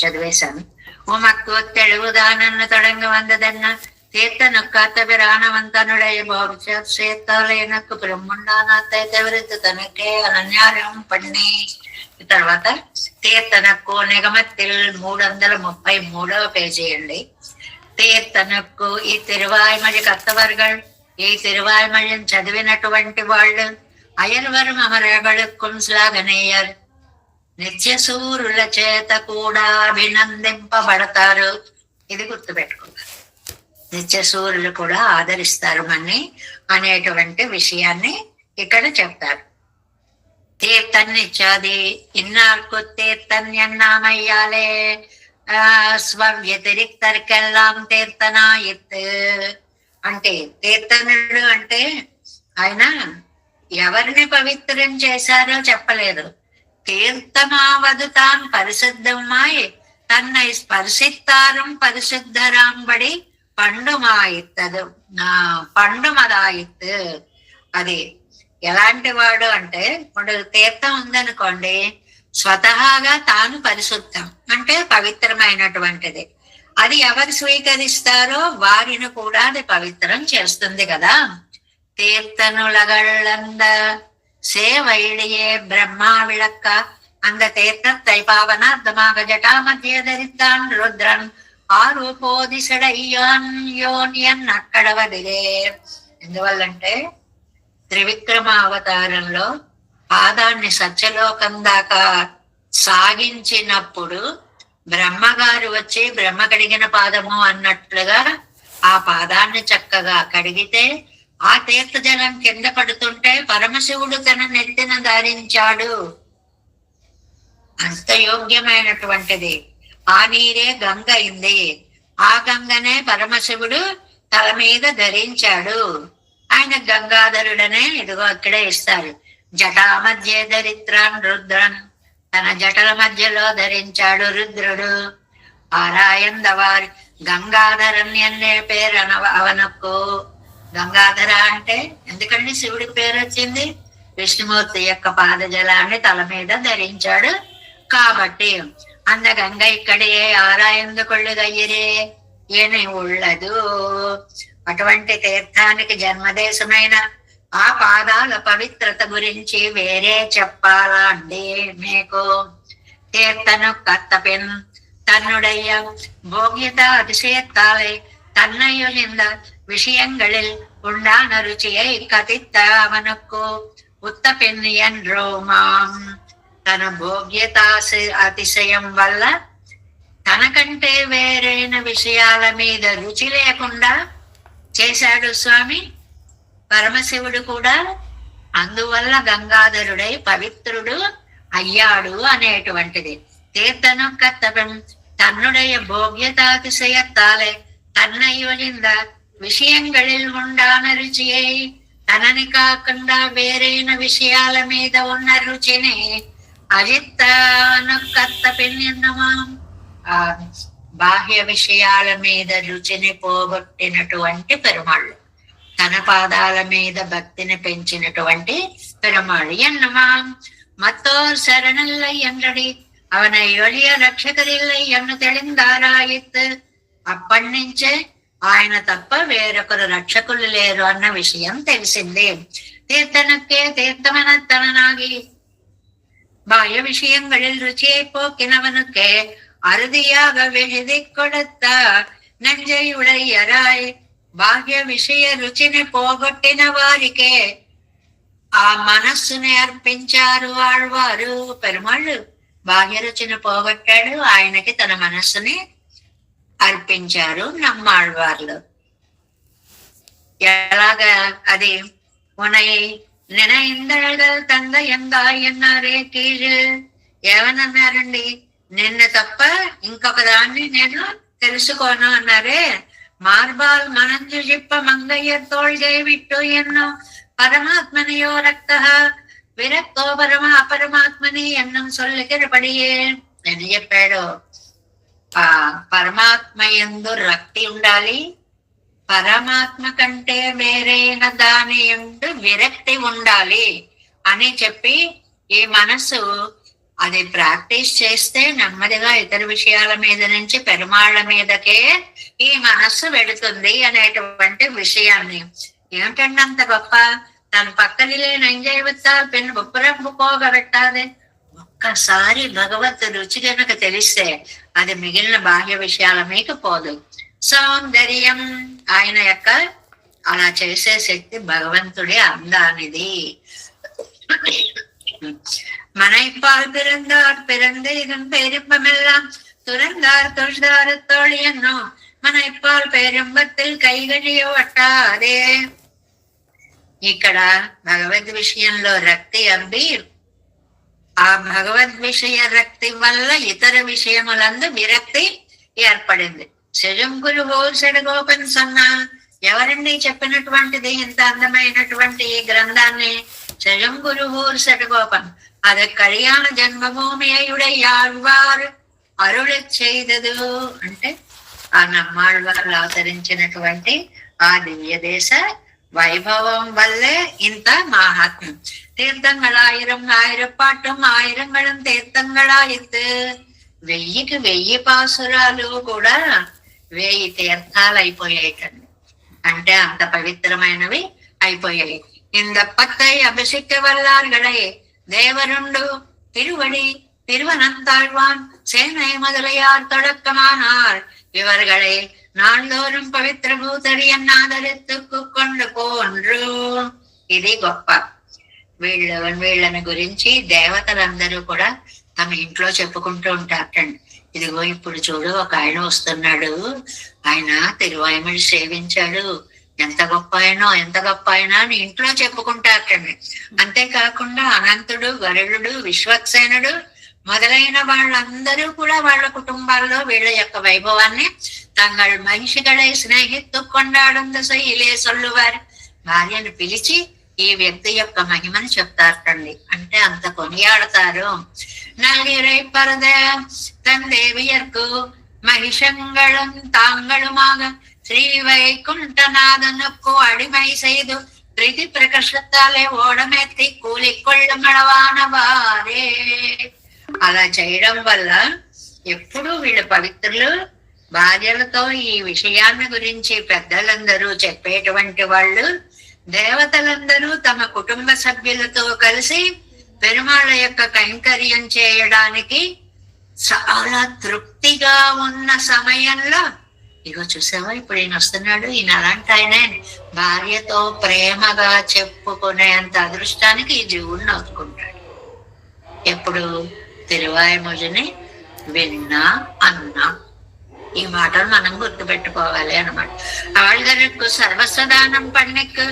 చదివేశాను. உமக்குத்தெழுவுதானன்னு தொடங்க வந்ததென்ன தீர்த்தனுக்காத்த பிராணவந்தனுடைய భవిష్యత్ எனக்கு బ్రహ్మండానాத்தை తవిరిத்து తనకే అనన్యారం పన్ని. తర్వాత తీర్థనక్కు నిగమత్తిల్ 333వ పేజీ అండి. తీర్థనక్కు ఈ తిరువాయిమొഴി కర్తవర్గల్, ఈ తిరువాయిమొഴിని చదివినటువంటి వాళ్ళు అయర్వరం అమరగళుక్కుం శ్లాఘనీయర్, నిత్యసూరుల చేత కూడా అభినందింపబడతారు. ఇది గుర్తుపెట్టుకున్నారు. నిత్యసూరులు కూడా ఆదరిస్తారు మన్ని అనేటువంటి విషయాన్ని ఇక్కడ చెప్తారు. తీర్థన్నిచ్చాది ఇన్నార్కు తీర్థన్యన్నామయ్యాలే స్వవ్యతిరిక్తర్కెల్లాం తీర్థనాయిత్. అంటే తీర్థనుడు అంటే ఆయన ఎవరిని పవిత్రం చేశారో చెప్పలేదు. తీర్థమావదు తాన్ పరిశుద్ధమాయి తన్నై స్పర్శిత్తారం పరిశుద్ధరాంబడి పండుమాయిత్తదు పండుమదాయిత్. అది ఎలాంటి వాడు అంటే, ఇప్పుడు తీర్థం ఉందనుకోండి, స్వతహాగా తాను పరిశుద్ధం అంటే పవిత్రమైనటువంటిది. అది ఎవరు స్వీకరిస్తారో వారిని కూడా అది పవిత్రం చేస్తుంది కదా. తీర్థనులగళ్ళంద சேவையிலேயே பிரம்மா விளக்க அந்த தீர்த்தத்தை பாவனார்த்தமாக ஜட்டா மத்திய தரித்தான் ருத்ரன் ఆరూపోదిశడయ్యాన్ యోన్యన్ అక్కడవదిలే. ఎందువల్లంటే త్రివిక్రమావతారంలో పాదాన్ని సత్యలోకం దాకా సాగించినప్పుడు బ్రహ్మగారు వచ్చి బ్రహ్మ కడిగిన పాదము అన్నట్లుగా ఆ పాదాన్ని చక్కగా కడిగితే ఆ తీర్థ జలం కింద పడుతుంటే పరమశివుడు తన నెత్తిన ధరించాడు. అంత యోగ్యమైనటువంటిది. ఆ నీరే గంగ అయింది. ఆ గంగనే పరమశివుడు తల మీద ధరించాడు. ఆయన గంగాధరుడనే ఇదిగో ఇక్కడే ఇస్తారు. జటా మధ్య దరిద్రాన్ రుద్రన్, తన జటల మధ్యలో ధరించాడు రుద్రుడు. ఆరాయందవారి గంగాధరన్ అనే పేరు అవనకు. గంగాధర అంటే ఎందుకండి శివుడి పేరు వచ్చింది? విష్ణుమూర్తి యొక్క పాదజలాన్ని తల మీద ధరించాడు కాబట్టి. అంద గంగ ఇక్కడే ఆరాయందు కొళ్ళుగయ్యరే ఏని ఉళ్ళదు. అటువంటి తీర్థానికి జన్మదేశమైన ఆ పాదాల పవిత్రత గురించి వేరే చెప్పాలా అండి మీకు? తీర్థను కత్తపెన్ தன்னுடைய போகியத அதிசயத்தாலே தன்னையொழிந்த விஷயங்களில் உண்டான ருச்சியை கதித்த அவனுக்கு உத்த பெண் என்றோமாம். తన భోగ్యత అతిశయం వల్ల తనకంటే వేరైన విషయాల మీద రుచి లేకుండా చేశాడు స్వామి. పరమశివుడు కూడా అందువల్ల గంగాధరుడై పవిత్రుడు అయ్యాడు అనేటువంటిది. తీర్థను కర్తవ్యం தன்னுடைய போகியதாதிசயத்தாலே தன்னை ஒழிந்த விஷயங்களில் உண்டான రుచిயை, తనని కాకుండా వేరైన విషయాల మీద ఉన్న రుచిని అజిత్తాను కర్తవ్యమా, ఆ బాహ్య విషయాల మీద రుచిని పోగొట్టినటువంటి పెరుమాళ్ళు, తన పాదాల మీద భక్తిని పెంచినటువంటి పెరుమాళ్ళు ఎన్నమా. மத்தோர் சரணல்லை என்றடி அவனை ஒழிய రక్షకరిల్లై ఎన్ను తెలిందారాయిత్. అప్పటి నుంచే ఆయన తప్ప వేరొకరు రక్షకులు లేరు అన్న విషయం తెలిసింది. తీర్థనక్కే తీర్థమన తననాగి బాహ్య விஷயங்களில் ருச்சியை போக்கினவனுக்கே அறுதியாக விழுதி கொடுத்த நெஞ்சை உடையராய் బాహ్య విషయ రుచిని పోగొట్టిన వారికే ఆ మనస్సుని అర్పించారు ఆళ్వారు. పెరుమాళ్ళు బాహ్య రుచిని పోగొట్టాడు, ఆయనకి తన మనస్సుని అర్పించారు నమ్మాళ్వార్లు. ఎలాగా అది? ఉనై నినైందళగల్ తంద ఎందాయన్నారే కీழு. ఏమన్నారండి? నిన్ను తప్ప ఇంకొక దాన్ని నేను తెలుసుకోను అన్నారే. మార్బాల్ మనంజు జిప్ప మంగయ్య తోಳ್గై విట్టు ఎన్నో పరమాత్మనియో రక్త విరక్తో పరమాత్మని ఎన్నం సొల్లికిరపడియే అని చెప్పాడు. ఆ పరమాత్మ యందు రక్తి ఉండాలి, పరమాత్మ కంటే వేరైన దాని యందు విరక్తి ఉండాలి అని చెప్పి, ఈ మనసు అది ప్రాక్టీస్ చేస్తే నెమ్మదిగా ఇతర విషయాల మీద నుంచి పెరుమాళ్ళ మీదకే ఈ మనస్సు వెడుతుంది అనేటువంటి విషయాన్ని. ఏమిటండి అంత గొప్ప? తన పక్కనిలే నంజైవత్తాలు పెన్ను బొప్పురంపు పోగబెట్టాలి. ఒక్కసారి భగవత్ రుచి కనుక తెలిస్తే అది మిగిలిన బాహ్య విషయాల మీకు పోదు. సౌందర్యం ఆయన యొక్క అలా చేసే శక్తి భగవంతుడి అందానిది. மனைப்பால் பிறந்தார் பிறந்து இதன் பெரும்பமெல்லாம் துறந்தார் தொழுதார தோழியன்னோ மனைப்பால் பெரும்பத்தில் కైగడియ వట్టారే. ఇక్కడ భగవద్ విషయంలో రక్తి అబ్బి ఆ భగవద్ విషయ రక్తి వల్ల ఇతర విషయములందు విరక్తి ఏర్పడింది. శజం గురు హోసడగోపన్ సన్న. ఎవరండి చెప్పినటువంటిది ఇంత అందమైనటువంటి ఈ గ్రంథాన్ని? శజం గురు హోసడగోపన్. அது கல்யாண జన్మభూమియుడై ఆళ్వారు అరుళ చేయదు అంటే ఆ నమ్మాళ్వారు అవతరించినటువంటి ఆ దివ్య దేశ వైభవం వల్లే ఇంత మహాత్మ్యం. తీర్థంగళాయిరం ఆయిరపాటం ఆయిరంగళం తీర్థంగళాయిత్. 1000కి 1000 పాసురాలు కూడా 1000 తీర్థాలు అయిపోయాయిటండి. అంటే అంత పవిత్రమైనవి అయిపోయాయి. இந்த 10 அபிஷேக வல்லார்களே தேவருண்டு திருவடி திருவனந்தாழ்வான் சேனை முதலியார் தொடக்கமானார். இவர்களை నాళ్ళోరం పవిత్ర భూతరియన్ ఆదరెత్తుకు కొండ పోండ్రు. ఇది గొప్ప. వీళ్ళని గురించి దేవతలందరూ కూడా తమ ఇంట్లో చెప్పుకుంటూ ఉంటారటండి. ఇదిగో ఇప్పుడు చూడు, ఒక ఆయన వస్తున్నాడు, ఆయన తిరువాయుమడి సేవించాడు, ఎంత గొప్ప ఆయనో ఎంత గొప్ప ఆయన అని ఇంట్లో చెప్పుకుంటారటండి. అంతేకాకుండా అనంతుడు, గరుడు, విశ్వక్సేనుడు మొదలైన వాళ్ళందరూ కూడా వాళ్ళ కుటుంబాల్లో వీళ్ళ యొక్క వైభవాన్ని తంగళ్ మహిషిగళై స్నేహితు కొండాడుంద శైలే సొల్లువారు భార్యను పిలిచి ఈ వ్యక్తి యొక్క మహిమని చెప్తారటండి. అంటే అంత కొనియాడతారు. నల్గిరై పరద తందేవియర్కు మహిషంగళం తాంగళుమాగ శ్రీ వైకుంఠనాథనుకు అడిమై செய்து ప్రీతి ప్రకర్షతాలే ఓడమెత్తి కూలికొళ్ళు మడవానవారే. అలా చేయడం వల్ల ఎప్పుడు వీళ్ళ పవిత్రులు భార్యలతో ఈ విషయాన్ని గురించి పెద్దలందరూ చెప్పేటువంటి వాళ్ళు, దేవతలందరూ తమ కుటుంబ సభ్యులతో కలిసి పెరుమాళ్ళ యొక్క కైంకర్యం చేయడానికి చాలా తృప్తిగా ఉన్న సమయంలో, ఇగో చూసావా ఇప్పుడు ఈయన వస్తున్నాడు, ఈయన అలాంటి ఆయనే భార్యతో ప్రేమగా చెప్పుకునేంత అదృష్టానికి ఈ జీవుడిని అవుతుకుంటాడు. ఎప్పుడు తిరువాయుమొழிని విన్నా అన్నా. ఈ మాటలు మనం గుర్తుపెట్టుకోవాలి అనమాట. அவர்களுக்கு சர்வசதானம் பண்ணிக்கு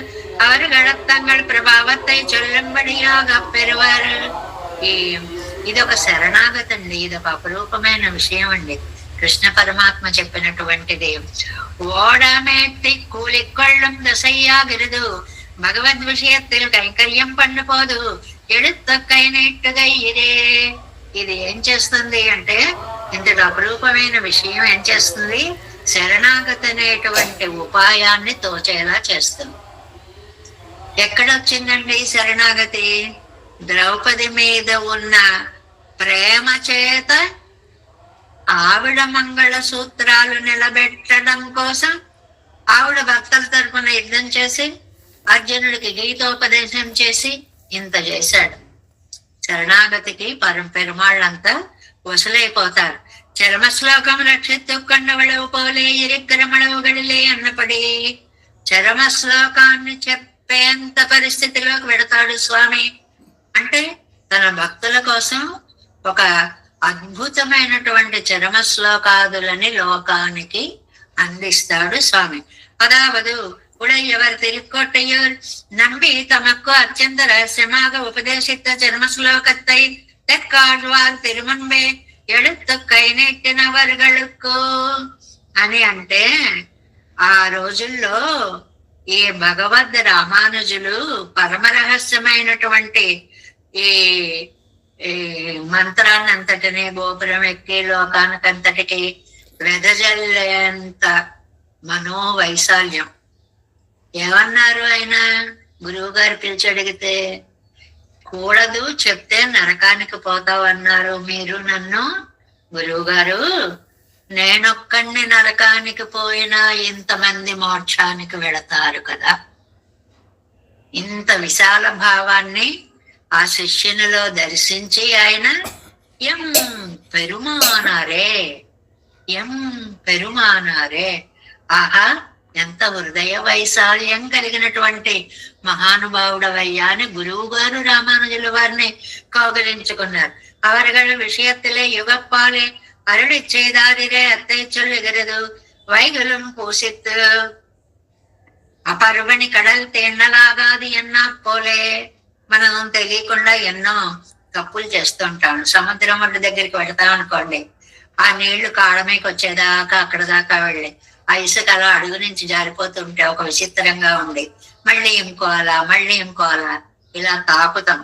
அவர்கள் தங்கள் ప్రభావத்தை சொல்லும்படியாக பெறுவாరు. ఇది ఒక శరణాగతి అండి. ఇది ఒక అపరూపమైన విషయం అండి. కృష్ణ పరమాత్మ చెప్పినటువంటిది. ఓడమేట్టి కూలికొళ్ళం దశయ్యాగిరదు భగవద్ విషయத்தில் కైంకర్యం పన్నుపోదు ఎడుத்த కై నెట్టుగా ఇదే. ఇది ఏం చేస్తుంది అంటే, ఇంతటి అపరూపమైన విషయం ఏం చేస్తుంది, శరణాగతి అనేటువంటి ఉపాయాన్ని తోచేలా చేస్తుంది. ఎక్కడొచ్చిందండి శరణాగతి? ద్రౌపది మీద ఉన్న ప్రేమ చేత ఆవిడ మంగళ సూత్రాలు నిలబెట్టడం కోసం ఆవిడ భక్తుల తరపున యుద్ధం చేసి అర్జునుడికి గీతోపదేశం చేసి ఇంత చేశాడు. శరణాగతికి పెరుమాళ్ళంతా వసలైపోతారు. చరమశ్లోకం రక్షిత్తుకొండవళవు పోలే ఇరిక్రమణవుగడిలే అన్నపడి చరమశ్లోకాన్ని చెప్పేంత పరిస్థితిలోకి పెడతాడు స్వామి. అంటే తన భక్తుల కోసం ఒక అద్భుతమైనటువంటి చరమ శ్లోకాదులని లోకానికి అందిస్తాడు స్వామి. அதாவது உடையவர் திருக்கோட்டையூர் நம்பி தமக்கு அத்தியந்த ரகசியமாக உபதேசித்த ஜென்ம ஸ்லோகத்தை தெற்காழ்வார் திருமுன்பே எடுத்து కై నెట్టినవర్గలకు అని. అంటే ఆ రోజుల్లో ఈ భగవద్ రామానుజులు పరమ రహస్యమైనటువంటి ఈ మంత్రాన్ని అంతటిని గోపురం ఎక్కి లోకానికంతటికి వెదజల్లేంత మనోవైశాల్యం. ఏమన్నారు ఆయన? గురువు గారు పిలిచి అడిగితే, కూడదు చెప్తే నరకానికి పోతావు అన్నారు మీరు నన్ను. గురువు గారు, నేనొక్కడిని నరకానికి పోయినా ఇంతమంది మోక్షానికి వెళతారు కదా. ఇంత విశాల భావాన్ని ఆ శిష్యునిలో దర్శించి ఆయన ఎం పెరుమానారే, ఎం పెరుమానారే, ఆహా ఎంత హృదయ వైశాల్యం కలిగినటువంటి మహానుభావుడవయ్యా అని గురువు గారు రామానుజుల వారిని కౌగలించుకున్నారు. అవர்கள் விஷயத்திலே யுகப்பாலே அருளி செய்தாரிரே அத்தை சொல்லுகிறது வைகளும் பூசித்து అపర్వని కడల్ తేన్నలాగాది ఎన్నా పోలే. మనం తెలియకుండా ఎన్నో తప్పులు చేస్తుంటాం. సముద్రం ఒడ్డు దగ్గరికి వెళతాం అనుకోండి, ఆ నీళ్లు కాళ్ళమేకి వచ్చేదాకా అక్కడ దాకా వెళ్ళి ఆ ఇసుక అలా అడుగు నుంచి జారిపోతుంటే ఒక విచిత్రంగా ఉండి మళ్ళీ ఇంకోలా ఇలా తాకుతాం.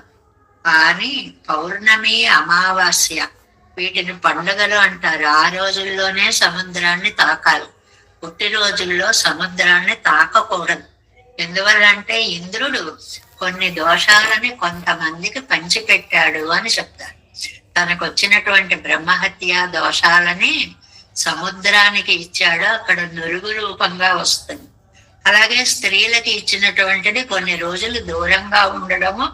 కానీ పౌర్ణమి, అమావాస్య వీటిని పండుగలు అంటారు. ఆ రోజుల్లోనే సముద్రాన్ని తాకాలి. పుట్టినరోజుల్లో సముద్రాన్ని తాకకూడదు. ఎందువల్ల అంటే ఇంద్రుడు కొన్ని దోషాలని కొంతమందికి పంచిపెట్టాడు అని చెప్తారు. తనకు వచ్చినటువంటి బ్రహ్మహత్య దోషాలని సముద్రానికి ఇచ్చాడు. అక్కడ నురుగు రూపంగా వస్తుంది. అలాగే స్త్రీలకి ఇచ్చినటువంటిది కొన్ని రోజులు దూరంగా ఉండడము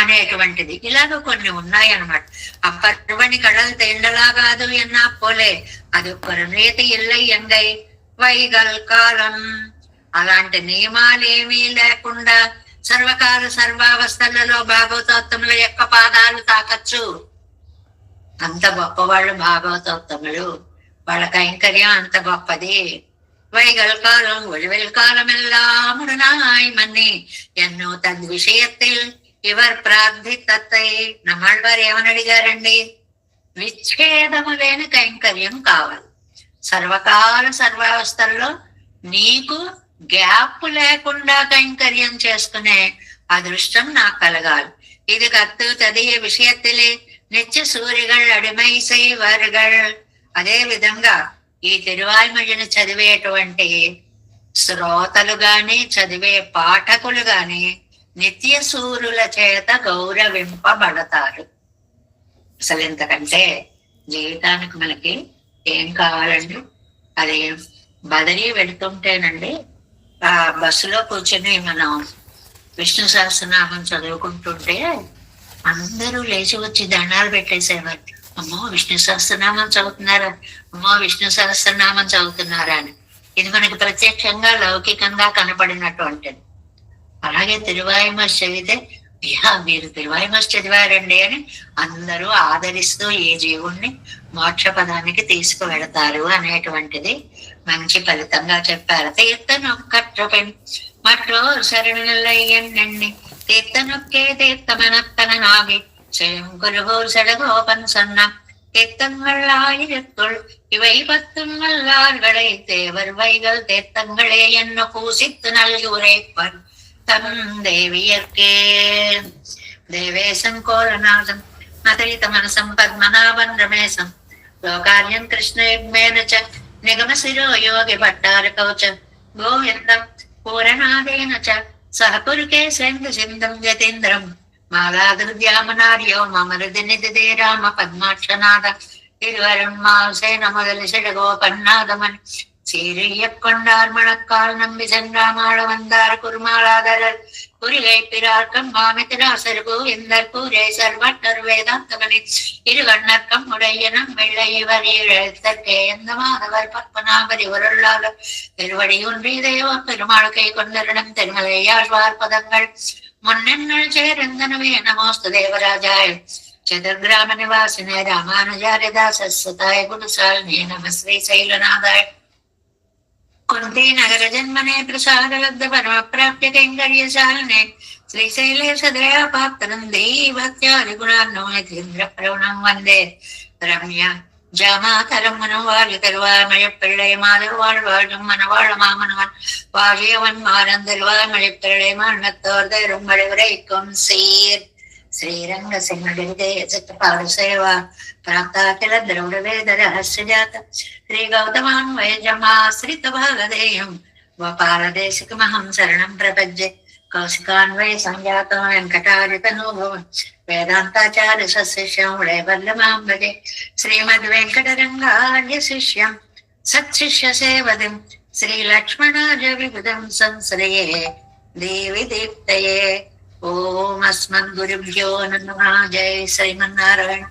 అనేటువంటిది. ఇలాగ కొన్ని ఉన్నాయన్నమాట. అపర్వని కడలు తేండలాగాదు ఎన్నా పోలే అది పరిణీతి ఇల్లై ఎంగై వైగల్ కాలం. అలాంటి నియమాలేమీ లేకుండా సర్వకాల సర్వావస్థలలో భాగవతోత్తముల యొక్క పాదాలు తాకచ్చు. అంత గొప్పవాళ్ళు భాగవతోత్తములు. వాళ్ళ కైంకర్యం అంత గొప్పది. வைகள் காலம் ஒழிவில் காலம் எல்லாம் உடனாய் மன்னி ఎన్నో తద్విషయத்தில் ఇవర్ ప్రార్థితై. నమ్మాళ్ళవారు ఏమని అడిగారండి? విచ్ఛేదము లేని కైంకర్యం కావాలి. సర్వకాల సర్వావస్థల్లో నీకు గ్యాప్ లేకుండా కైంకర్యం చేసుకునే அதிர்ஷ்டம் நான் கலகால். இது கத்து తదియ విషయத்திலே నిత్య సూరిగల్ అడిమై సేవర్గల్. అదే విధంగా ఈ తిరువాయ్మొழிని చదివేటువంటి శ్రోతలు గాని చదివే పాఠకులు గాని నిత్య సూరుల చేత గౌరవింపబడతారు. అసలు ఇంతకంటే జీవితానికి మనకి ఏం కావాలండి? అది బదిలీ వెళుతుంటేనండి ఆ బస్సులో కూర్చొని మనం విష్ణు సహస్రనామం చదువుకుంటుంటే అందరూ లేచి వచ్చి దండాలు పెట్టేసేవారు. అమ్మో విష్ణు సహస్రనామం చదువుతున్నారా, అమ్మో విష్ణు సహస్రనామం చదువుతున్నారా అని. ఇది మనకి ప్రత్యక్షంగా లౌకికంగా కనపడినటువంటిది. అలాగే తిరువాయిమస్ చదివితే అయ్యా మీరు తిరువాయిమస్ చదివారండి అని అందరూ ఆదరిస్తూ ఈ జీవుణ్ణి మోక్ష పదానికి తీసుకువెడతారు అనేటువంటిది మంచి ఫలితంగా చెప్పారు. తీర్థనొక్కట్రపెన్ மற்றோர் சரணல்லையன் எண்ணி தீர்த்தனுக்கே தீர்த்தமெனத்தனாகி செயம் குருகோர் சடகோபன் சொன்ன தீர்த்தங்கள் ஆயிரத்துள் இவை 10 வல்லார்களை தேவர் வைகள் தீர்த்தங்களே என்ன பூசித்து நல்கி உரைப்பர் தம் தேவியர்க்கே. தேவேசம் கோலநாதம் அதரித மனசம் பத்மநாபன் ரமேசம் லோகார்யம் கிருஷ்ணயுக்மேன ச நிகம சிரோ யோகி பட்டார கௌச்ச கோவிந்தம் పూరణాదేన చ సహపురుకే సేంద్ర సింధం యతీంద్రం మాలాదృద్యామనార్యో మమరుది నిధిదే రామ పద్మాక్షనాథ తిరువరం మాసేన మొదలు షడగోపన్నాదమని சீரிய கொண்டார் மணக்கால் நம்பி சென்றாமாள வந்தார் குருமாளாதரர் குறிகை பிறார்க்கம் மாமித்திராசர் கோவிந்தர் கூரே சர்வட்டர் வேதாந்தமணி இருவண்ணர்க்கம் உடையனம் வெள்ளை இவர் இழத்தற்கே எந்த மாதவர் பத்மநாபரி உருளாளர் திருவடி ஒன்றி தேவ பெருமாள் கை கொண்டரிடம் தென்மலையாழ்வார் பதங்கள் முன்னெண்ணல் சேரந்தனவே நமோஸ்து தேவராஜாய சதுர்கிராம நிவாசினே ராமானுஜாரிதாசத்தாய குருசாலினே நம ஸ்ரீ சைலநாதாய कुंती नगर जन्मने प्रसाद लब्ध परम प्राप्य कैंकर्यशालिने श्रीशैले सदया पात्रं देवत्यादि गुणान्नोयतीन्द्र प्रवणं वन्दे रम्या ஜாமாதரம் மனவாழி தருவாய் மழைப்பிள்ளை மாதர் வாழ்வாழும் மனவாழ மாமனவன் வாழியவன் மாறந்தருவாய் மழைப்பிள்ளை மன்னத்தோர் தரும் மழை உரைக்கும் சீர் శ్రీరంగ సింహ సేవా ప్రాప్తాఖిల ద్రౌడ వేద రహస్యజాత శ్రీ గౌతమాన్వయజమాశ్రిత భాగదేయం గోపాలదేశికమహం శరణం ప్రపద్యే కౌశికాన్వయ సంజాతం వెంకటారితనోభవం వేదాంతాచార్య సశిష్యం వల్లమాం భజే శ్రీమద్ వెంకటరంగార్య శిష్యం సత్శిష్య సేవదిం శ్రీ లక్ష్మణాజ విబుధం సంశ్రయే దేవి దీప్తయే. ఓం అస్మద్గురుభ్యో నమః. జై శ్రీమన్నారాయణ.